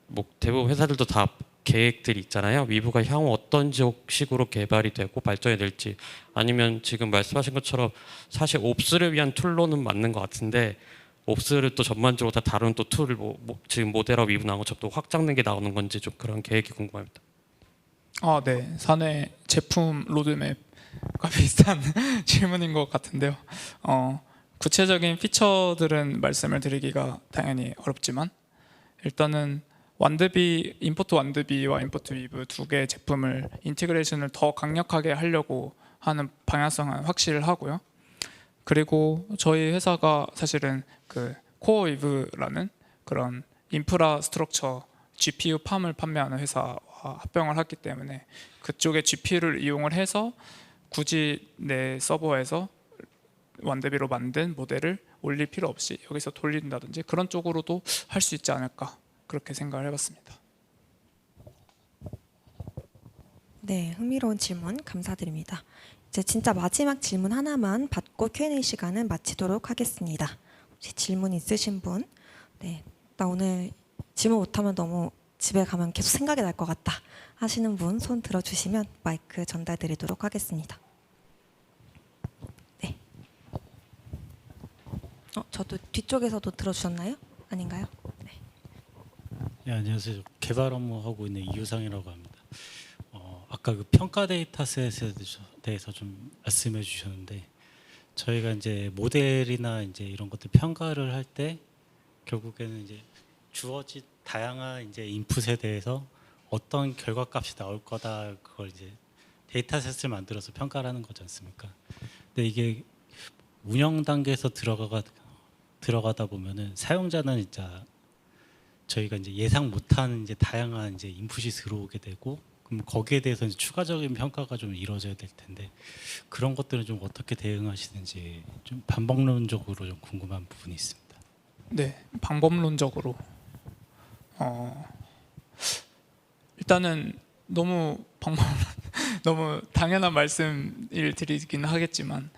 뭐 대부분 회사들도 다 계획들이 있잖아요. 위브가 향후 어떤 식으로 개발이 되고 발전이 될지 아니면 지금 말씀하신 것처럼 사실 옵스를 위한 툴로는 맞는 것 같은데 옵스를 또 전반적으로 다 다른 또 툴을 지금 모델업 위브 나온 것처럼 또 확장된 게 나오는 건지 좀 그런 계획이 궁금합니다. 네. 사내 제품 로드맵과 비슷한 질문인 것 같은데요. 구체적인 피처들은 말씀을 드리기가 당연히 어렵지만 일단은 완드비, 임포트 완드비와 임포트 위브 두 개의 제품을 인티그레이션을 더 강력하게 하려고 하는 방향성은 확실하고요. 그리고 저희 회사가 사실은 그 코어 위브라는 그런 인프라 스트럭처 GPU 팜을 판매하는 회사와 합병을 했기 때문에 그쪽의 GPU를 이용을 해서 굳이 내 서버에서 완드비로 만든 모델을 올릴 필요 없이 여기서 돌린다든지 그런 쪽으로도 할 수 있지 않을까 그렇게 생각을 해봤습니다. 네, 흥미로운 질문 감사드립니다. 이제 진짜 마지막 질문 하나만 받고 Q&A 시간은 마치도록 하겠습니다. 혹시 질문 있으신 분? 네, 나 오늘 질문 못하면 너무 집에 가면 계속 생각이 날 것 같다 하시는 분 손 들어주시면 마이크 전달드리도록 하겠습니다. 네. 저도 뒤쪽에서도 들어주셨나요? 아닌가요? 네. 네, 안녕하세요. 개발 업무 하고 있는 이유상이라고 합니다. 아까 그 평가 데이터셋에 대해서 좀 말씀해 주셨는데 저희가 이제 모델이나 이제 이런 것들 평가를 할 때 결국에는 이제 주어진 다양한 이제 인풋에 대해서 어떤 결과값이 나올 거다 그걸 이제 데이터셋을 만들어서 평가를 하는 거지 않습니까? 근데 이게 운영 단계에서 들어가다 보면은 사용자는 이제 저희가 이제 예상 못한 이제 다양한 이제 인풋이 들어오게 되고 그럼 거기에 대해서 이제 추가적인 평가가 좀 이루어져야 될 텐데 그런 것들은 좀 어떻게 대응하시는지 좀 반복론적으로 좀 궁금한 부분이 있습니다. 네, 방법론적으로 일단은 너무 당연한 말씀을 드리긴 하겠지만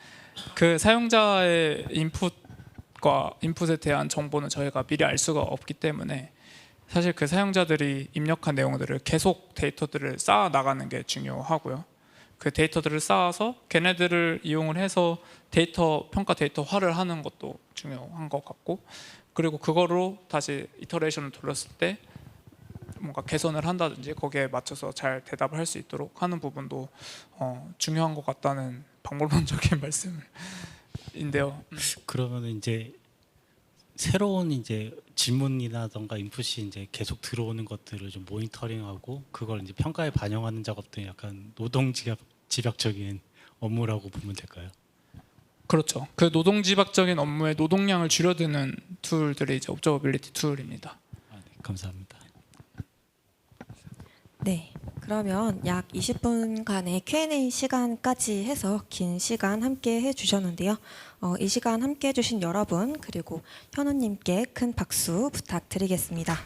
그 사용자의 인풋에 대한 정보는 저희가 미리 알 수가 없기 때문에 사실 그 사용자들이 입력한 내용들을 계속 데이터들을 쌓아 나가는 게 중요하고요. 그 데이터들을 쌓아서 걔네들을 이용을 해서 평가 데이터화를 하는 것도 중요한 것 같고 그리고 그거로 다시 이터레이션을 돌렸을 때 뭔가 개선을 한다든지 거기에 맞춰서 잘 대답을 할 수 있도록 하는 부분도 중요한 것 같다는 방법론적인 말씀인데요. 그러면 이제 새로운 이제 질문이라던가 인풋이 이제 계속 들어오는 것들을 좀 모니터링하고 그걸 이제 평가에 반영하는 작업도 약간 노동집약적인 업무라고 보면 될까요? 그렇죠. 그 노동집약적인 업무의 노동량을 줄여드는 툴들이 이제 옵저버빌리티 툴입니다. 네, 감사합니다. 네, 그러면 약 20분간의 Q&A 시간까지 해서 긴 시간 함께 해주셨는데요. 이 시간 함께 해주신 여러분 그리고 현우님께 큰 박수 부탁드리겠습니다.